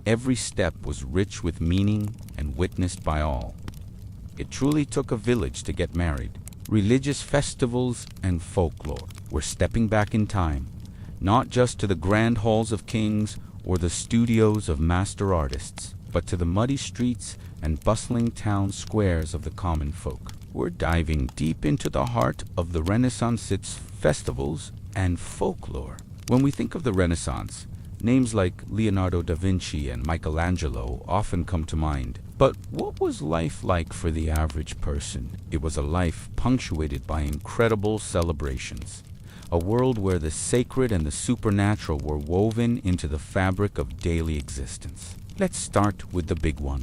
every step was rich with meaning and witnessed by all. It truly took a village to get married. Religious festivals and folklore were stepping back in time, not just to the grand halls of kings or the studios of master artists, but to the muddy streets and bustling town squares of the common folk. We're diving deep into the heart of the Renaissance's festivals and folklore. When we think of the Renaissance, names like Leonardo da Vinci and Michelangelo often come to mind. But what was life like for the average person? It was a life punctuated by incredible celebrations, a world where the sacred and the supernatural were woven into the fabric of daily existence. Let's start with the big one: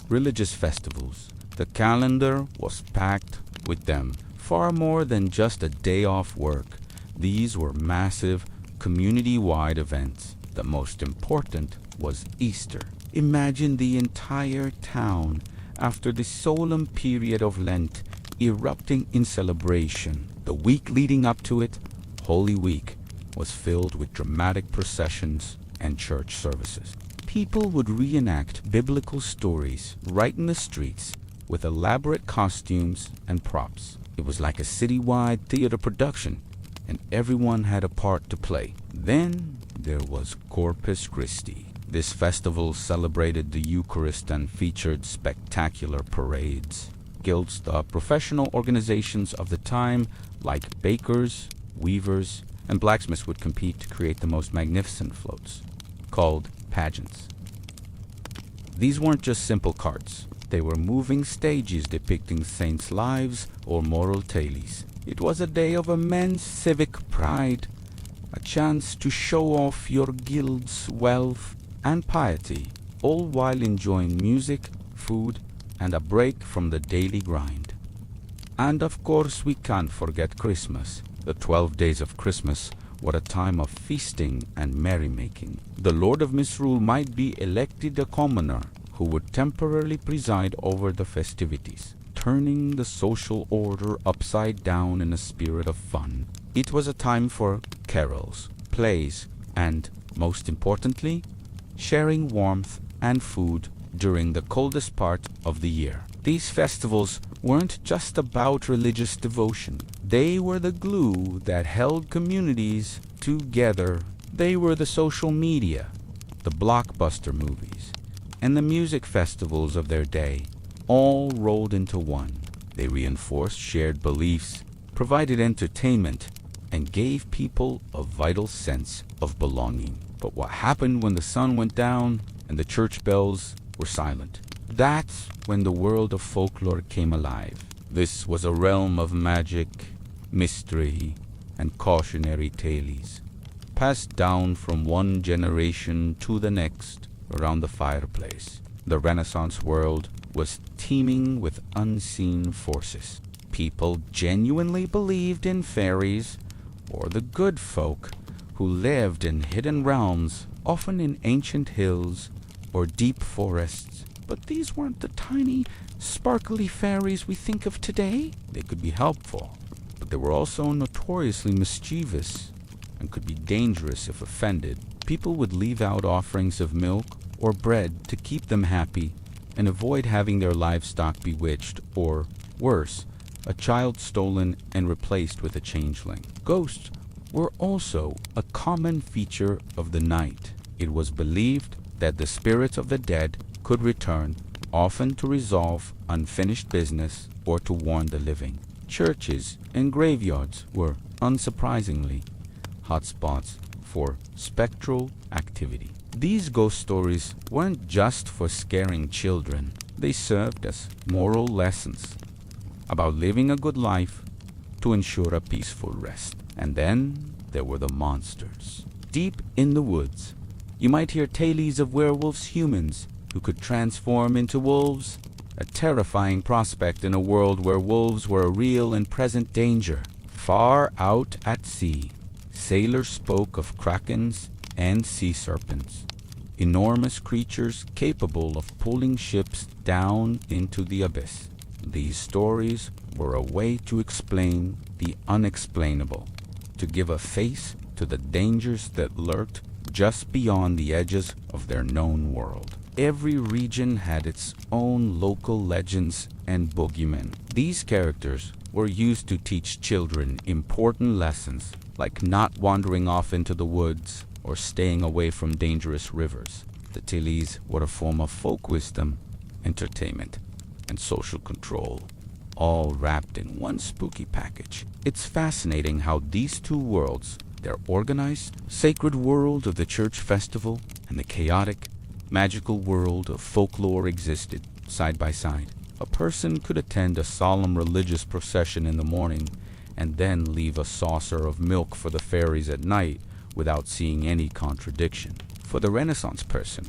religious festivals. The calendar was packed with them, far more than just a day off work. These were massive, community-wide events. The most important was Easter. Imagine the entire town, after the solemn period of Lent, erupting in celebration. The week leading up to it, Holy Week, was filled with dramatic processions and church services. People would reenact biblical stories right in the streets with elaborate costumes and props. It was like a citywide theater production, and everyone had a part to play. Then there was Corpus Christi. This festival celebrated the Eucharist and featured spectacular parades, guilds, the professional organizations of the time, like bakers, weavers, and blacksmiths, would compete to create the most magnificent floats, called pageants. These weren't just simple carts. They were moving stages depicting saints' lives or moral tales. It was a day of immense civic pride, a chance to show off your guild's wealth and piety, all while enjoying music, food, and a break from the daily grind. And of course, we can't forget Christmas. The 12 days of Christmas were a time of feasting and merrymaking. The Lord of Misrule might be elected a commoner who would temporarily preside over the festivities, turning the social order upside down in a spirit of fun. It was a time for carols, plays, and, most importantly, sharing warmth and food during the coldest part of the year. These festivals weren't just about religious devotion. They were the glue that held communities together. They were the social media, the blockbuster movies, and the music festivals of their day, all rolled into one. They reinforced shared beliefs, provided entertainment, and gave people a vital sense of belonging. But what happened when the sun went down and the church bells were silent? That's when the world of folklore came alive. This was a realm of magic, mystery, and cautionary tales, passed down from one generation to the next around the fireplace. The Renaissance world was teeming with unseen forces. People genuinely believed in fairies, or the good folk who lived in hidden realms, often in ancient hills or deep forests. But these weren't the tiny, sparkly fairies we think of today. They could be helpful, but they were also notoriously mischievous and could be dangerous if offended. People would leave out offerings of milk or bread to keep them happy and avoid having their livestock bewitched, or, worse, a child stolen and replaced with a changeling. Ghosts were also a common feature of the night. It was believed that the spirits of the dead could return, often to resolve unfinished business or to warn the living. Churches and graveyards were, unsurprisingly, hotspots for spectral activity. These ghost stories weren't just for scaring children. They served as moral lessons about living a good life to ensure a peaceful rest. And then there were the monsters. Deep in the woods, you might hear tales of werewolves humans who could transform into wolves, a terrifying prospect in a world where wolves were a real and present danger. Far out at sea, sailors spoke of krakens and sea serpents, enormous creatures capable of pulling ships down into the abyss. These stories were a way to explain the unexplainable, to give a face to the dangers that lurked just beyond the edges of their known world. Every region had its own local legends and boogeymen. These characters were used to teach children important lessons, like not wandering off into the woods or staying away from dangerous rivers. The tales were a form of folk wisdom, entertainment, and social control, all wrapped in one spooky package. It's fascinating how these two worlds, their organized, sacred world of the church festival and the chaotic, magical world of folklore, existed side by side. A person could attend a solemn religious procession in the morning and then leave a saucer of milk for the fairies at night without seeing any contradiction. For the Renaissance person,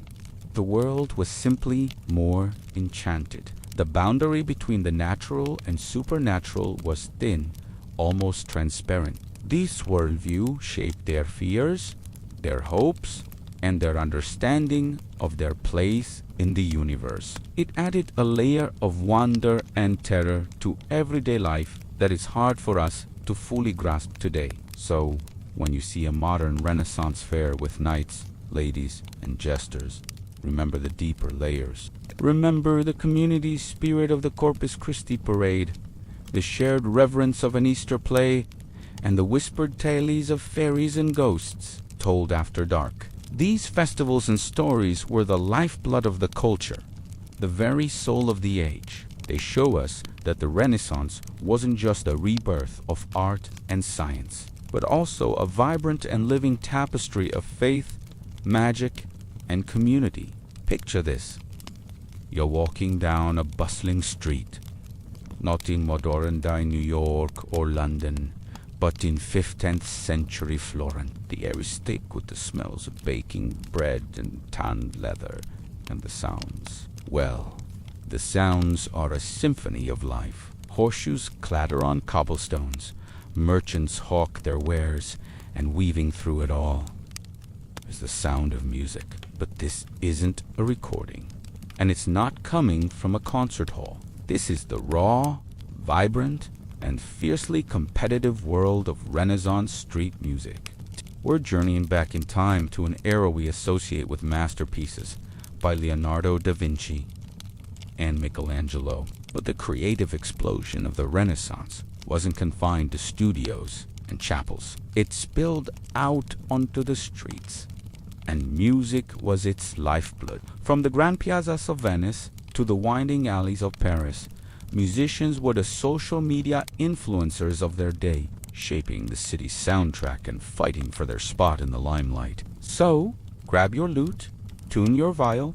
the world was simply more enchanted. The boundary between the natural and supernatural was thin, almost transparent. This worldview shaped their fears, their hopes, and their understanding of their place in the universe. It added a layer of wonder and terror to everyday life that is hard for us to fully grasp today. So, when you see a modern Renaissance fair with knights, ladies, and jesters, remember the deeper layers. Remember the community spirit of the Corpus Christi parade, the shared reverence of an Easter play, and the whispered tales of fairies and ghosts told after dark. These festivals and stories were the lifeblood of the culture, the very soul of the age. They show us that the Renaissance wasn't just a rebirth of art and science, but also a vibrant and living tapestry of faith, magic, and community. Picture this. You're walking down a bustling street, not in modern day New York or London, but in 15th century Florence. The air is thick with the smells of baking bread and tanned leather, and the sounds. Well, the sounds are a symphony of life. Horseshoes clatter on cobblestones, merchants hawk their wares, and weaving through it all is the sound of music. But this isn't a recording, and it's not coming from a concert hall. This is the raw, vibrant, and fiercely competitive world of Renaissance street music. We're journeying back in time to an era we associate with masterpieces by Leonardo da Vinci and Michelangelo. But the creative explosion of the Renaissance wasn't confined to studios and chapels. It spilled out onto the streets, and music was its lifeblood. From the grand piazzas of Venice to the winding alleys of Paris, musicians were the social media influencers of their day, shaping the city's soundtrack and fighting for their spot in the limelight. So, grab your lute, tune your viol,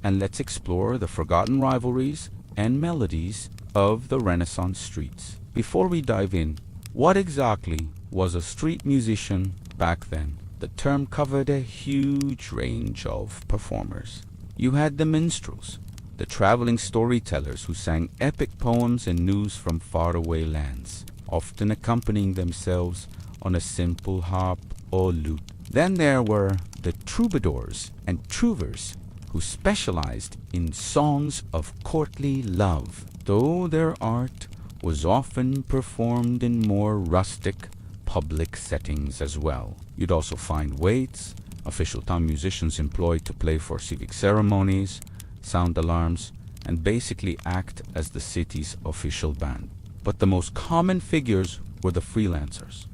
and let's explore the forgotten rivalries and melodies of the Renaissance streets. Before we dive in, what exactly was a street musician back then? The term covered a huge range of performers. You had the minstrels, the traveling storytellers who sang epic poems and news from faraway lands, often accompanying themselves on a simple harp or lute. Then there were the troubadours and trouvers, who specialized in songs of courtly love, though their art was often performed in more rustic public settings as well. You'd also find waits, official town musicians employed to play for civic ceremonies, sound alarms, and basically act as the city's official band. But the most common figures were the freelancers,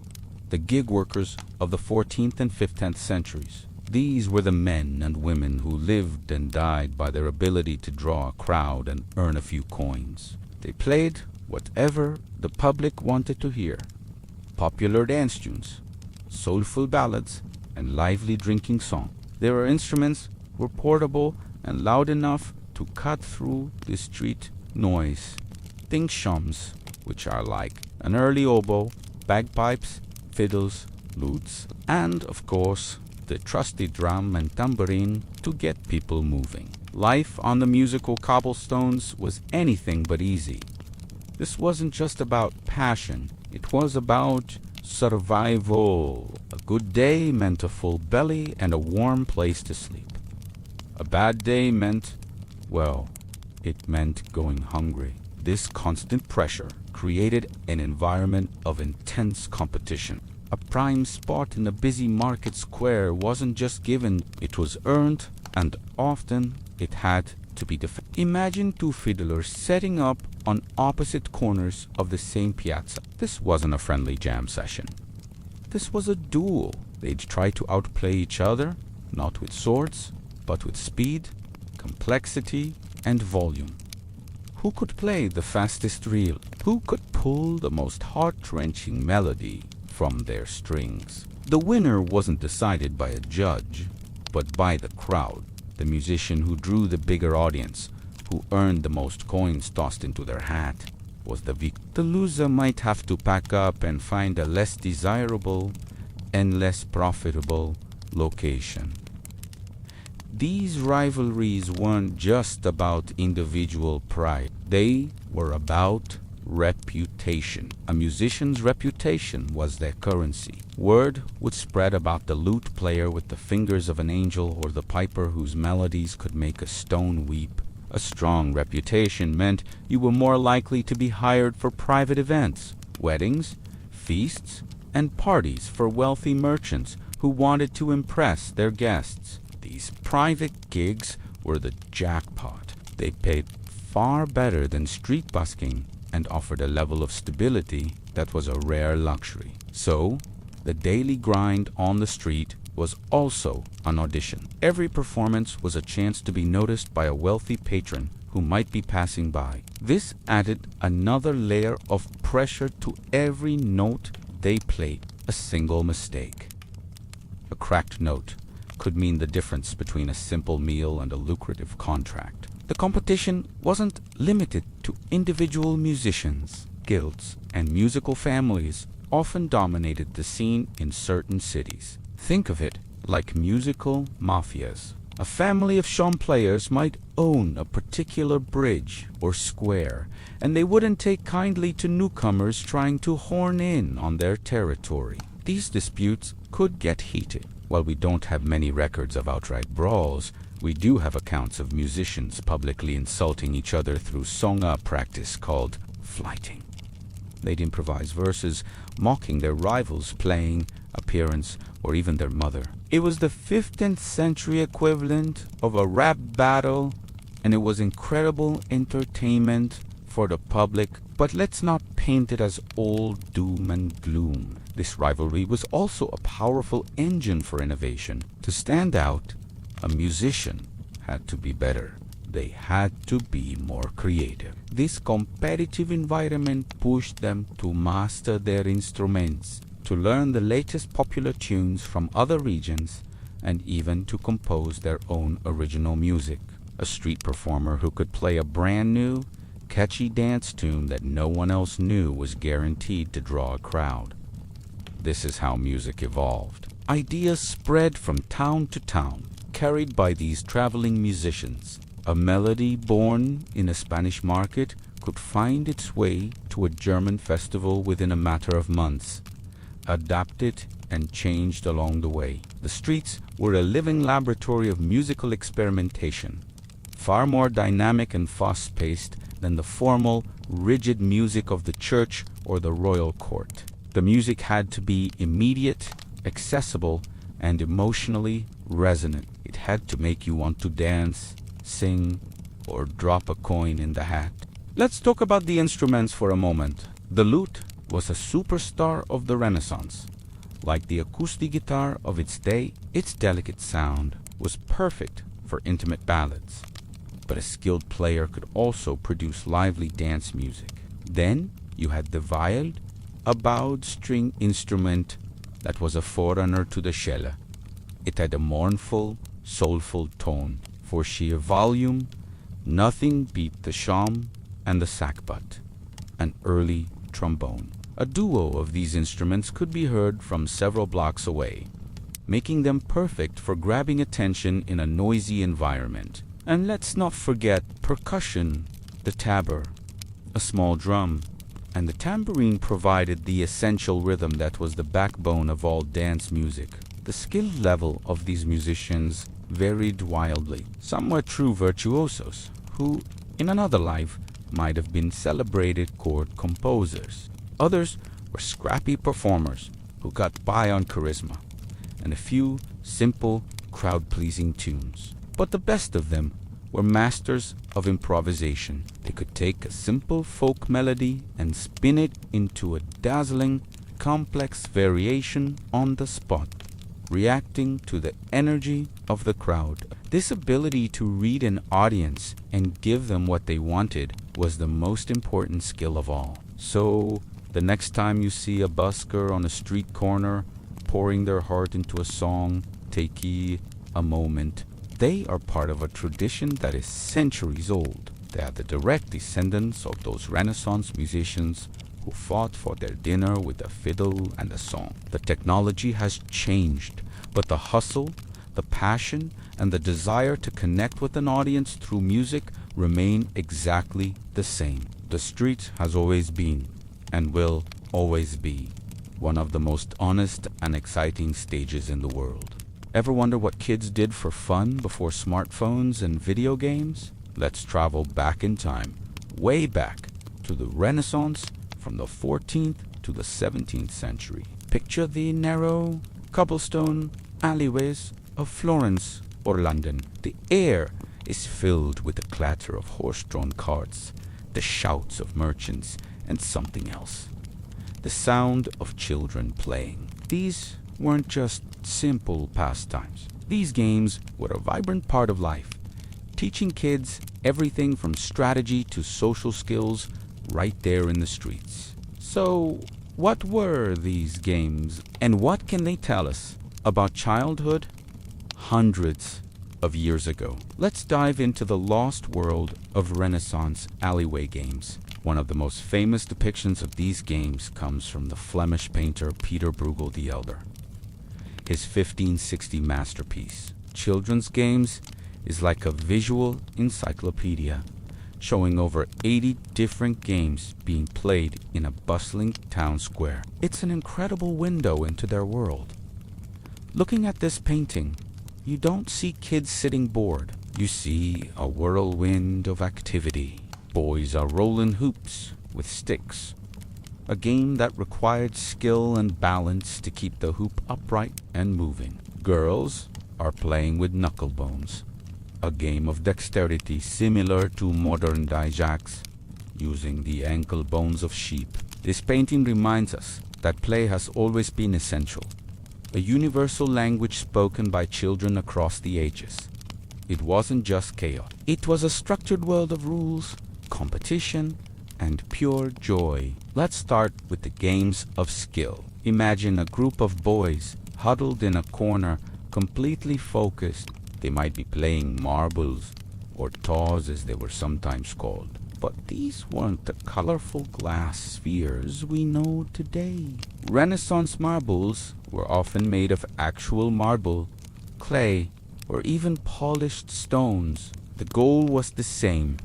the gig workers of the 14th and 15th centuries. These were the men and women who lived and died by their ability to draw a crowd and earn a few coins. They played whatever the public wanted to hear: popular dance tunes, soulful ballads, and lively drinking songs. Their instruments were portable and loud enough to cut through the street noise. Think shums, which are like an early oboe, bagpipes, fiddles, lutes, and, of course, the trusty drum and tambourine to get people moving. Life on the musical cobblestones was anything but easy. This wasn't just about passion, it was about survival. A good day meant a full belly and a warm place to sleep. A bad day meant, well, it meant going hungry. This constant pressure created an environment of intense competition. A prime spot in a busy market square wasn't just given, it was earned, and often it had to be defended. Imagine two fiddlers setting up on opposite corners of the same piazza. This wasn't a friendly jam session. This was a duel. They'd try to outplay each other, not with swords, but with speed, complexity, and volume. Who could play the fastest reel? Who could pull the most heart-wrenching melody from their strings? The winner wasn't decided by a judge, but by the crowd. The musician who drew the bigger audience, who earned the most coins tossed into their hat, was the victor. The loser might have to pack up and find a less desirable and less profitable location. These rivalries weren't just about individual pride. They were about reputation. A musician's reputation was their currency. Word would spread about the lute player with the fingers of an angel or the piper whose melodies could make a stone weep. A strong reputation meant you were more likely to be hired for private events, weddings, feasts, and parties for wealthy merchants who wanted to impress their guests. These private gigs were the jackpot. They paid far better than street busking and offered a level of stability that was a rare luxury. So, the daily grind on the street was also an audition. Every performance was a chance to be noticed by a wealthy patron who might be passing by. This added another layer of pressure to every note they played. A single mistake, a cracked note, could mean the difference between a simple meal and a lucrative contract. The competition wasn't limited to individual musicians. Guilds and musical families often dominated the scene in certain cities. Think of it like musical mafias. A family of sham players might own a particular bridge or square, and they wouldn't take kindly to newcomers trying to horn in on their territory. These disputes could get heated. While we don't have many records of outright brawls, we do have accounts of musicians publicly insulting each other through songa practice called flighting. They'd improvise verses, mocking their rivals' playing, appearance, or even their mother. It was the 15th century equivalent of a rap battle, and it was incredible entertainment for the public, but let's not paint it as all doom and gloom. This rivalry was also a powerful engine for innovation. To stand out, a musician had to be better. They had to be more creative. This competitive environment pushed them to master their instruments, to learn the latest popular tunes from other regions, and even to compose their own original music. A street performer who could play a brand new, catchy dance tune that no one else knew was guaranteed to draw a crowd. This is how music evolved. Ideas spread from town to town, carried by these traveling musicians. A melody born in a Spanish market could find its way to a German festival within a matter of months, adapted and changed along the way. The streets were a living laboratory of musical experimentation, far more dynamic and fast-paced than the formal, rigid music of the church or the royal court. The music had to be immediate, accessible, and emotionally resonant. It had to make you want to dance, sing, or drop a coin in the hat. Let's talk about the instruments for a moment. The lute was a superstar of the Renaissance. Like the acoustic guitar of its day, its delicate sound was perfect for intimate ballads. But a skilled player could also produce lively dance music. Then you had the viol, a bowed string instrument that was a forerunner to the cello. It had a mournful, soulful tone. For sheer volume, nothing beat the sham and the sackbut, an early trombone. A duo of these instruments could be heard from several blocks away, making them perfect for grabbing attention in a noisy environment. And let's not forget percussion, the tabor, a small drum, and the tambourine provided the essential rhythm that was the backbone of all dance music. The skill level of these musicians varied wildly. Some were true virtuosos, who, in another life, might have been celebrated court composers. Others were scrappy performers who got by on charisma and a few simple, crowd-pleasing tunes. But the best of them were masters of improvisation. They could take a simple folk melody and spin it into a dazzling, complex variation on the spot, reacting to the energy of the crowd. This ability to read an audience and give them what they wanted was the most important skill of all. So, the next time you see a busker on a street corner pouring their heart into a song, take a moment. They are part of a tradition that is centuries old. They are the direct descendants of those Renaissance musicians who fought for their dinner with a fiddle and a song. The technology has changed, but the hustle, the passion, and the desire to connect with an audience through music remain exactly the same. The street has always been, and will always be, one of the most honest and exciting stages in the world. Ever wonder what kids did for fun before smartphones and video games? Let's travel back in time, way back, to the Renaissance from the 14th to the 17th century. Picture the narrow cobblestone alleyways of Florence or London. The air is filled with the clatter of horse-drawn carts, the shouts of merchants, and something else. The sound of children playing. These weren't just simple pastimes. These games were a vibrant part of life. teaching kids everything from strategy to social skills right there in the streets. So, what were these games, and what can they tell us about childhood hundreds of years ago? Let's dive into the lost world of Renaissance alleyway games. One of the most famous depictions of these games comes from the Flemish painter Peter Bruegel the Elder. His 1560 masterpiece, Children's Games, is like a visual encyclopedia, showing over 80 different games being played in a bustling town square. It's an incredible window into their world. Looking at this painting, you don't see kids sitting bored. You see a whirlwind of activity. Boys are rolling hoops with sticks, a game that required skill and balance to keep the hoop upright and moving. Girls are playing with knucklebones, a game of dexterity similar to modern dijaks, using the ankle bones of sheep. This painting reminds us that play has always been essential, a universal language spoken by children across the ages. It wasn't just chaos. It was a structured world of rules, competition, and pure joy. Let's start with the games of skill. Imagine a group of boys huddled in a corner, completely focused. They might be playing marbles, or taws as they were sometimes called. But these weren't the colorful glass spheres we know today. Renaissance marbles were often made of actual marble, clay, or even polished stones. The goal was the same: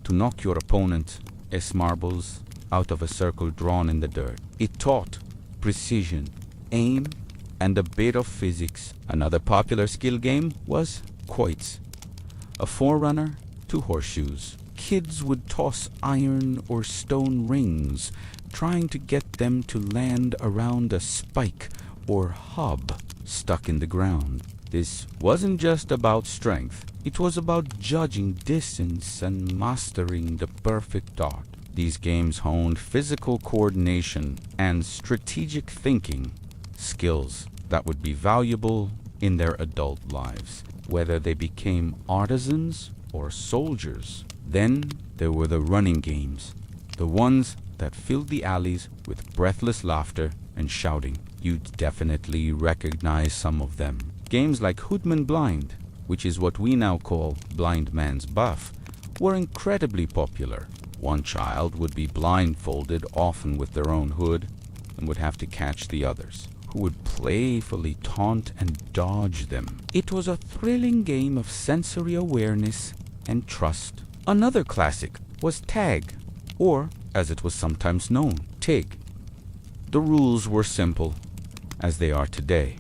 to knock your opponent, as marbles, out of a circle drawn in the dirt. It taught precision, aim, and a bit of physics. Another popular skill game was quoits, a forerunner to horseshoes. Kids would toss iron or stone rings, trying to get them to land around a spike or hub stuck in the ground. This wasn't just about strength. It was about judging distance and mastering the perfect dart. These games honed physical coordination and strategic thinking, skills that would be valuable in their adult lives, whether they became artisans or soldiers. Then there were the running games, the ones that filled the alleys with breathless laughter and shouting. You'd definitely recognize some of them. Games like Hoodman Blind, which is what we now call Blind Man's Buff, were incredibly popular. One child would be blindfolded, often with their own hood, and would have to catch the others, who would playfully taunt and dodge them. It was a thrilling game of sensory awareness and trust. Another classic was tag, or, as it was sometimes known, tig. The rules were simple, as they are today.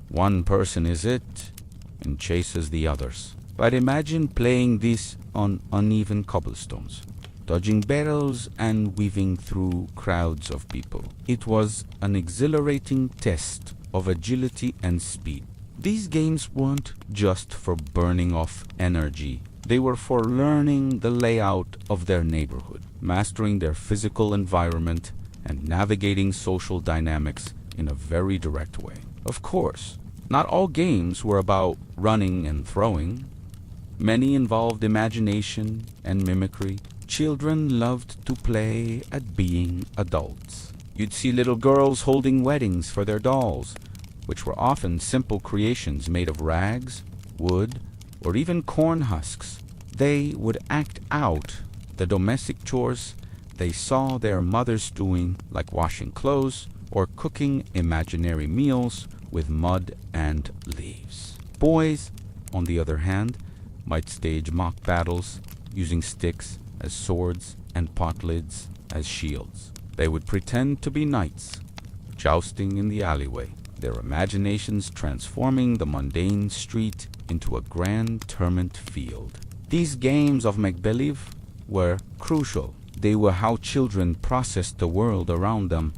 One person is it and chases the others. But imagine playing this on uneven cobblestones, dodging barrels and weaving through crowds of people. It was an exhilarating test of agility and speed. These games weren't just for burning off energy. They were for learning the layout of their neighborhood, mastering their physical environment, and navigating social dynamics in a very direct way. Of course, not all games were about running and throwing. Many involved imagination and mimicry. Children loved to play at being adults. You'd see little girls holding weddings for their dolls, which were often simple creations made of rags, wood, or even corn husks. They would act out the domestic chores they saw their mothers doing, like washing clothes or cooking imaginary meals with mud and leaves. Boys, on the other hand, might stage mock battles using sticks as swords and pot lids as shields. They would pretend to be knights, jousting in the alleyway, their imaginations transforming the mundane street into a grand tournament field. These games of make-believe were crucial. They were how children processed the world around them,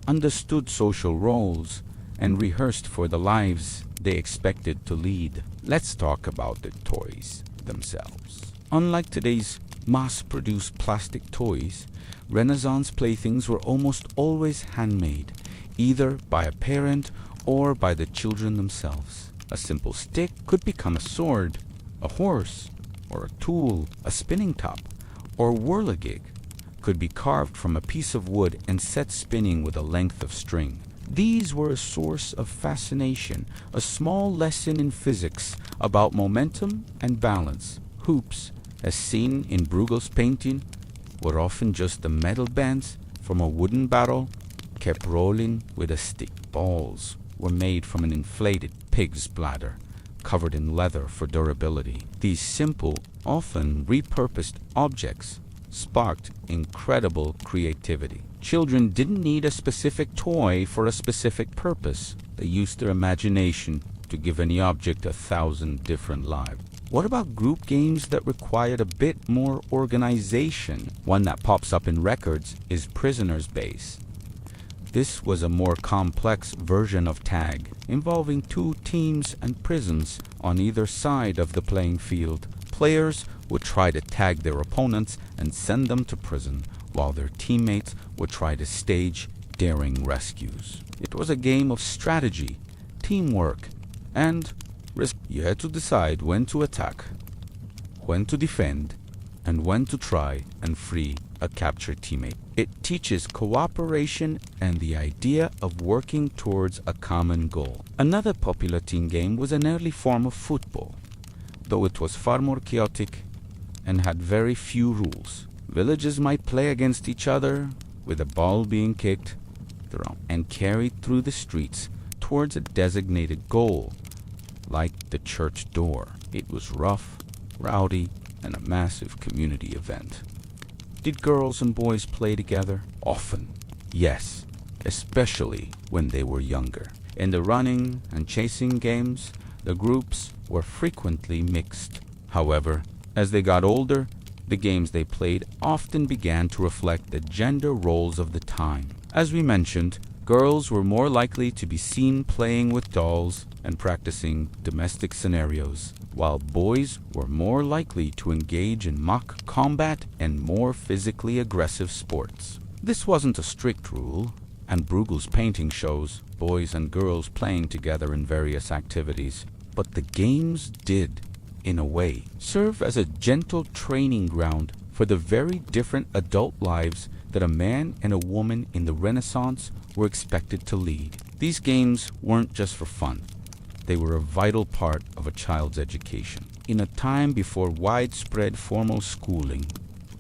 understood social roles, and rehearsed for the lives they expected to lead. Let's talk about the toys themselves. Unlike today's mass-produced plastic toys, Renaissance playthings were almost always handmade, either by a parent or by the children themselves. A simple stick could become a sword, A horse, or a tool, a spinning top, or whirligig could be carved from a piece of wood and set spinning with a length of string. These were a source of fascination, a small lesson in physics about momentum and balance. Hoops, as seen in Bruegel's painting, were often just the metal bands from a wooden barrel kept rolling with a stick. Balls were made from an inflated pig's bladder, covered in leather for durability. These simple, often repurposed objects sparked incredible creativity. Children didn't need a specific toy for a specific purpose. They used their imagination to give any object 1,000 different lives. What about group games that required a bit more organization? One that pops up in records is Prisoner's Base. This was a more complex version of tag, involving two teams and prisons on either side of the playing field. Players would try to tag their opponents and send them to prison, while their teammates would try to stage daring rescues. It was a game of strategy, teamwork, and risk. You had to decide when to attack, when to defend, and when to try and free a captured teammate. It teaches cooperation and the idea of working towards a common goal. Another popular team game was an early form of football, though it was far more chaotic and had very few rules. Villages might play against each other, with a ball being kicked, thrown, and carried through the streets towards a designated goal, like the church door. It was rough, rowdy, and a massive community event. Did girls and boys play together? Often, yes, especially when they were younger. In the running and chasing games, the groups were frequently mixed. However, as they got older, the games they played often began to reflect the gender roles of the time. As we mentioned, girls were more likely to be seen playing with dolls and practicing domestic scenarios, while boys were more likely to engage in mock combat and more physically aggressive sports. This wasn't a strict rule, and Bruegel's painting shows boys and girls playing together in various activities, but the games did, in a way, serve as a gentle training ground for the very different adult lives that a man and a woman in the Renaissance were expected to lead. These games weren't just for fun. They were a vital part of a child's education. In a time before widespread formal schooling,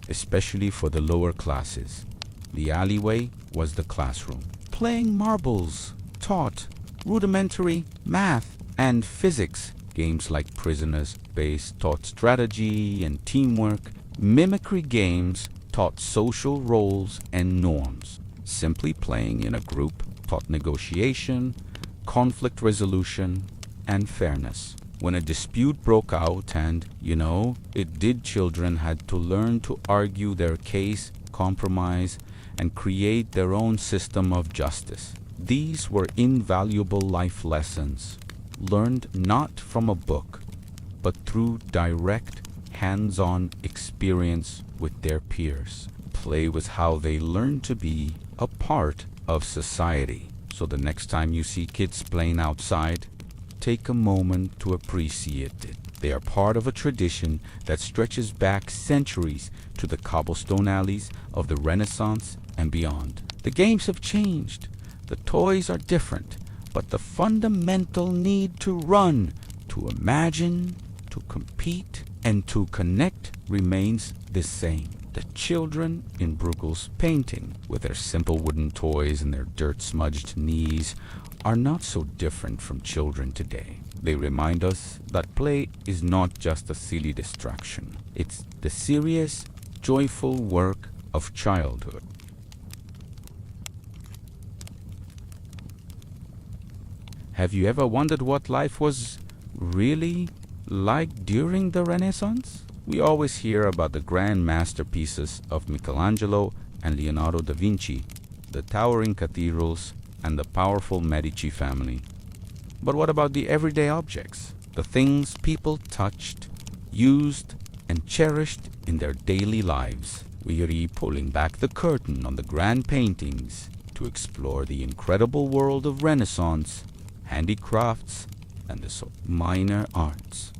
especially for the lower classes, the alleyway was the classroom. Playing marbles taught rudimentary math and physics. Games like Prisoner's Base taught strategy and teamwork. Mimicry games taught social roles and norms. Simply playing in a group taught negotiation, conflict resolution, and fairness. When a dispute broke out and, children had to learn to argue their case, compromise, and create their own system of justice. These were invaluable life lessons, learned not from a book, but through direct, hands-on experience with their peers. Play was how they learned to be a part of society. So the next time you see kids playing outside, take a moment to appreciate it. They are part of a tradition that stretches back centuries to the cobblestone alleys of the Renaissance and beyond. The games have changed. The toys are different, but the fundamental need to run, to imagine, to compete, and to connect remains the same. The children in Bruegel's painting, with their simple wooden toys and their dirt-smudged knees, are not so different from children today. They remind us that play is not just a silly distraction. It's the serious, joyful work of childhood. Have you ever wondered what life was really like during the Renaissance? We always hear about the grand masterpieces of Michelangelo and Leonardo da Vinci, the towering cathedrals, and the powerful Medici family. But what about the everyday objects? The things people touched, used, and cherished in their daily lives? We're pulling back the curtain on the grand paintings to explore the incredible world of Renaissance, handicrafts, and the minor arts.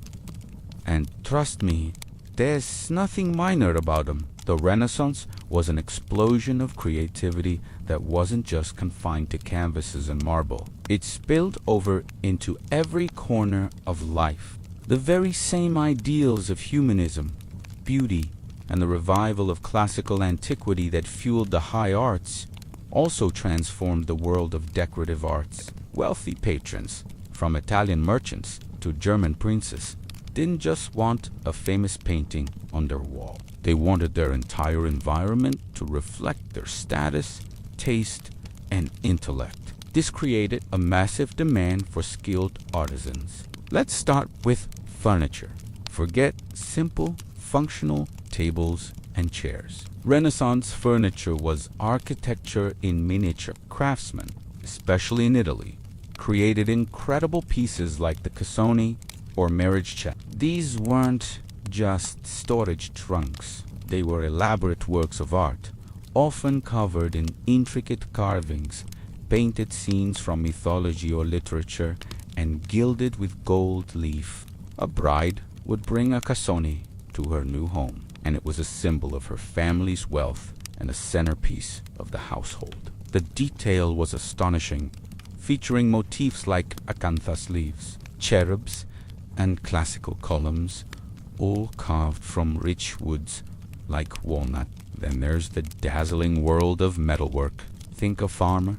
And trust me, there's nothing minor about them. The Renaissance was an explosion of creativity that wasn't just confined to canvases and marble. It spilled over into every corner of life. The very same ideals of humanism, beauty, and the revival of classical antiquity that fueled the high arts also transformed the world of decorative arts. Wealthy patrons, from Italian merchants to German princes, didn't just want a famous painting on their wall. They wanted their entire environment to reflect their status, taste, and intellect. This created a massive demand for skilled artisans. Let's start with furniture. Forget simple, functional tables and chairs. Renaissance furniture was architecture in miniature. Craftsmen, especially in Italy, created incredible pieces like the cassone or marriage chest. These weren't just storage trunks. They were elaborate works of art, often covered in intricate carvings, painted scenes from mythology or literature, and gilded with gold leaf. A bride would bring a cassone to her new home, and it was a symbol of her family's wealth and a centerpiece of the household. The detail was astonishing, featuring motifs like acanthus leaves, cherubs, and classical columns, all carved from rich woods like walnut. Then there's the dazzling world of metalwork. Think a farmer.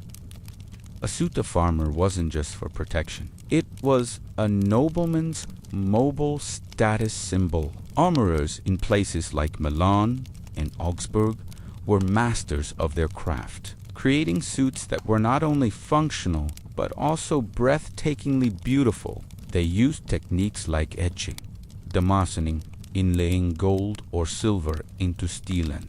A suit of armor wasn't just for protection. It was a nobleman's mobile status symbol. Armorers in places like Milan and Augsburg were masters of their craft, creating suits that were not only functional but also breathtakingly beautiful. They used techniques like etching, damascening, inlaying gold or silver into steel, and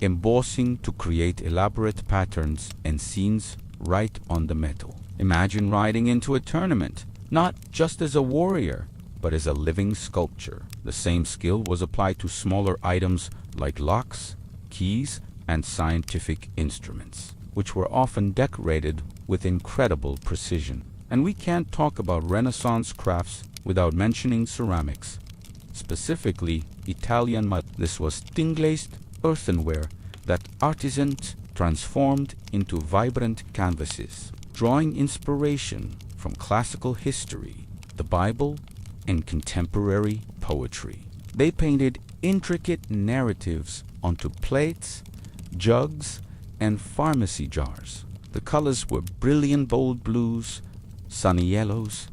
embossing to create elaborate patterns and scenes right on the metal. Imagine riding into a tournament, not just as a warrior, but as a living sculpture. The same skill was applied to smaller items like locks, keys, and scientific instruments, which were often decorated with incredible precision. And we can't talk about Renaissance crafts without mentioning ceramics, specifically Italian mud. This was thin-glazed earthenware that artisans transformed into vibrant canvases, drawing inspiration from classical history, the Bible, and contemporary poetry. They painted intricate narratives onto plates, jugs, and pharmacy jars. The colors were brilliant bold blues, sunny yellows,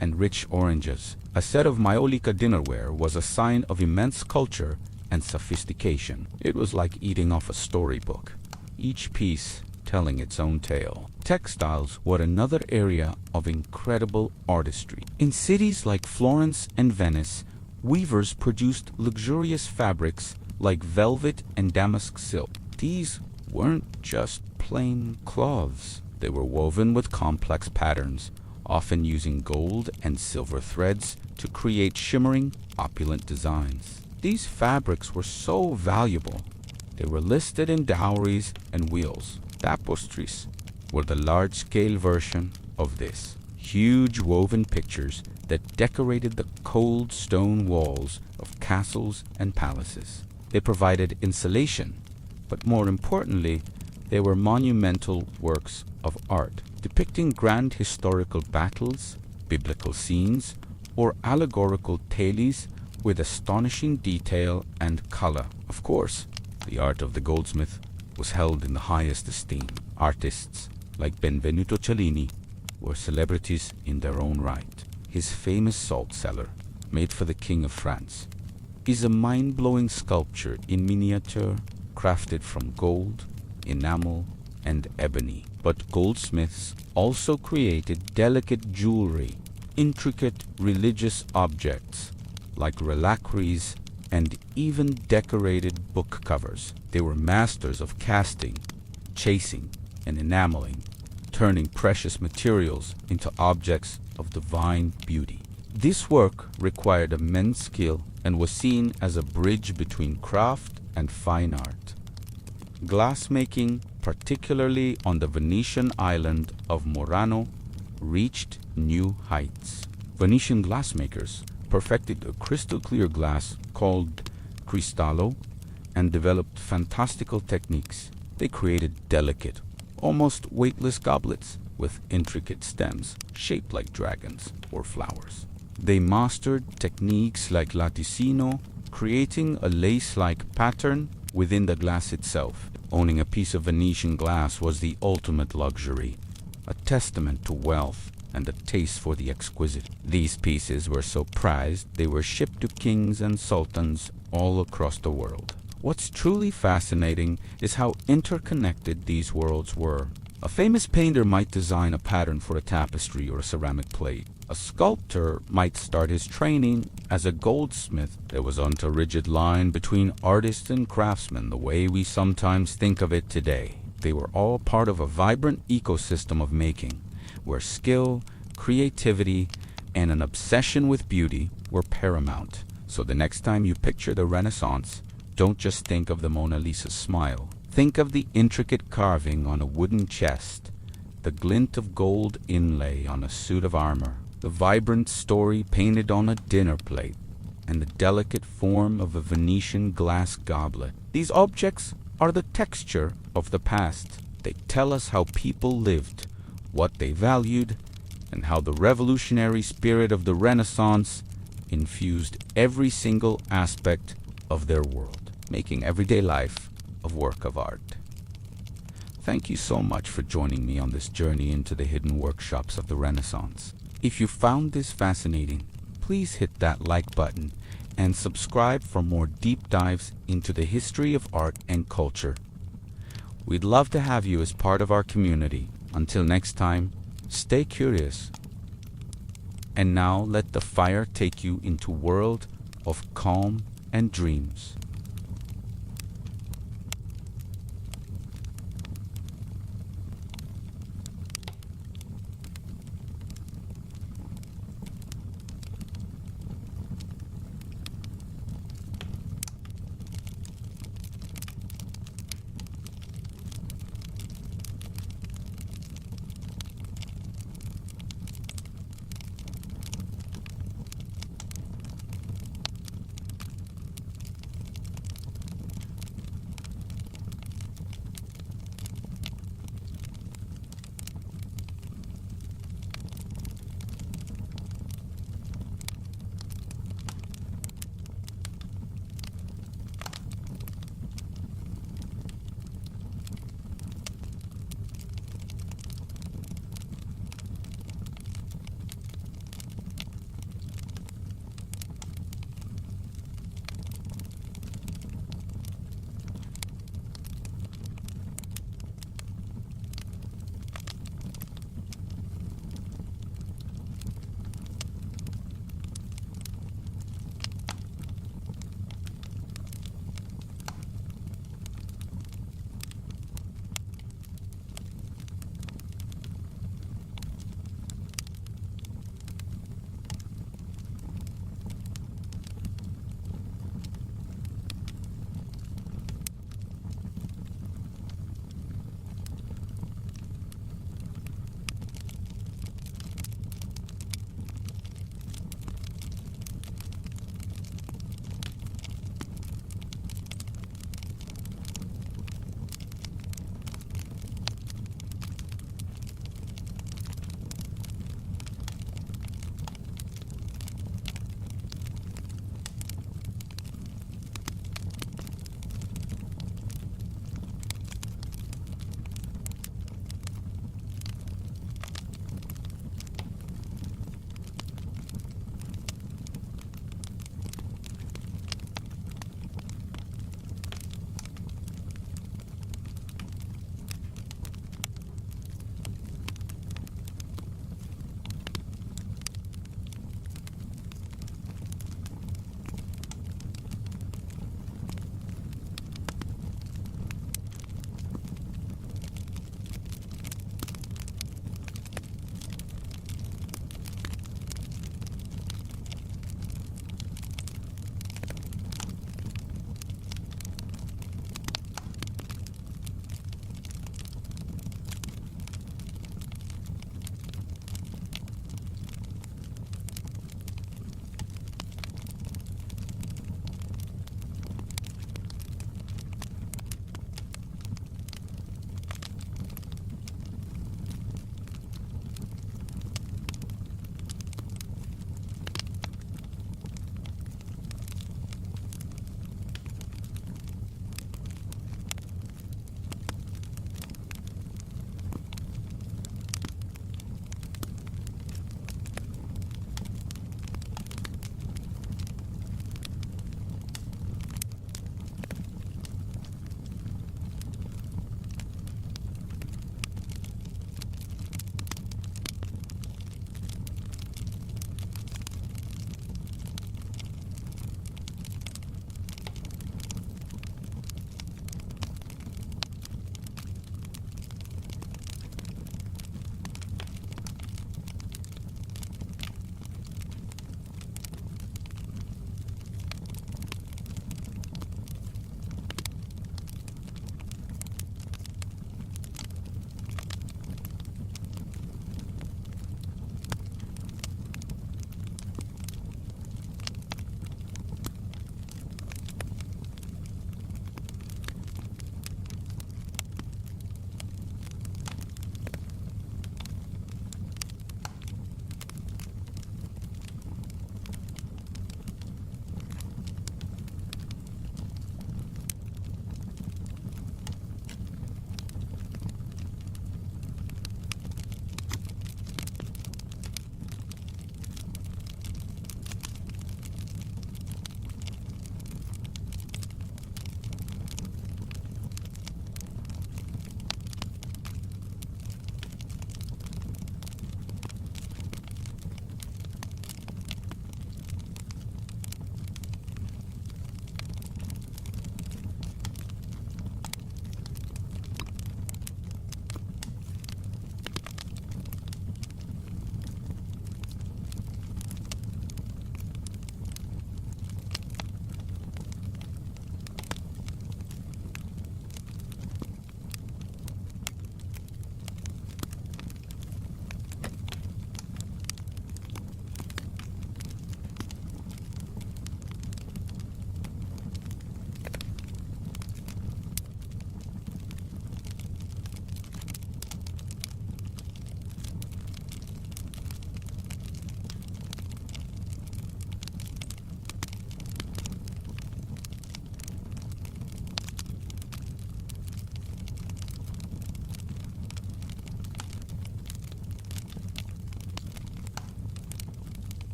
and rich oranges. A set of Maiolica dinnerware was a sign of immense culture and sophistication. It was like eating off a storybook, each piece telling its own tale. Textiles were another area of incredible artistry. In cities like Florence and Venice, weavers produced luxurious fabrics like velvet and damask silk. These weren't just plain cloths. They were woven with complex patterns, often using gold and silver threads to create shimmering, opulent designs. These fabrics were so valuable, they were listed in dowries and wills. Tapestries were the large-scale version of this. Huge woven pictures that decorated the cold stone walls of castles and palaces. They provided insulation, but more importantly, they were monumental works of art, depicting grand historical battles, biblical scenes, or allegorical tales with astonishing detail and color. Of course, the art of the goldsmith was held in the highest esteem. Artists like Benvenuto Cellini were celebrities in their own right. His famous salt cellar, made for the King of France, is a mind-blowing sculpture in miniature, crafted from gold, enamel, and ebony. But goldsmiths also created delicate jewelry, intricate religious objects like reliquaries, and even decorated book covers. They were masters of casting, chasing, and enameling, turning precious materials into objects of divine beauty. This work required immense skill and was seen as a bridge between craft and fine art. Glassmaking, particularly on the Venetian island of Murano, reached new heights. Venetian glassmakers perfected a crystal clear glass called cristallo and developed fantastical techniques. They created delicate, almost weightless goblets with intricate stems shaped like dragons or flowers. They mastered techniques like latticino, creating a lace-like pattern within the glass itself. Owning a piece of Venetian glass was the ultimate luxury, a testament to wealth and a taste for the exquisite. These pieces were so prized they were shipped to kings and sultans all across the world. What's truly fascinating is how interconnected these worlds were. A famous painter might design a pattern for a tapestry or a ceramic plate. A sculptor might start his training as a goldsmith. There wasn't a rigid line between artist and craftsman the way we sometimes think of it today. They were all part of a vibrant ecosystem of making, where skill, creativity, and an obsession with beauty were paramount. So the next time you picture the Renaissance, don't just think of the Mona Lisa's smile. Think of the intricate carving on a wooden chest, the glint of gold inlay on a suit of armor, the vibrant story painted on a dinner plate, and the delicate form of a Venetian glass goblet. These objects are the texture of the past. They tell us how people lived, what they valued, and how the revolutionary spirit of the Renaissance infused every single aspect of their world, making everyday life a work of art. Thank you so much for joining me on this journey into the hidden workshops of the Renaissance. If you found this fascinating, please hit that like button and subscribe for more deep dives into the history of art and culture. We'd love to have you as part of our community. Until next time, stay curious. And now let the fire take you into a world of calm and dreams.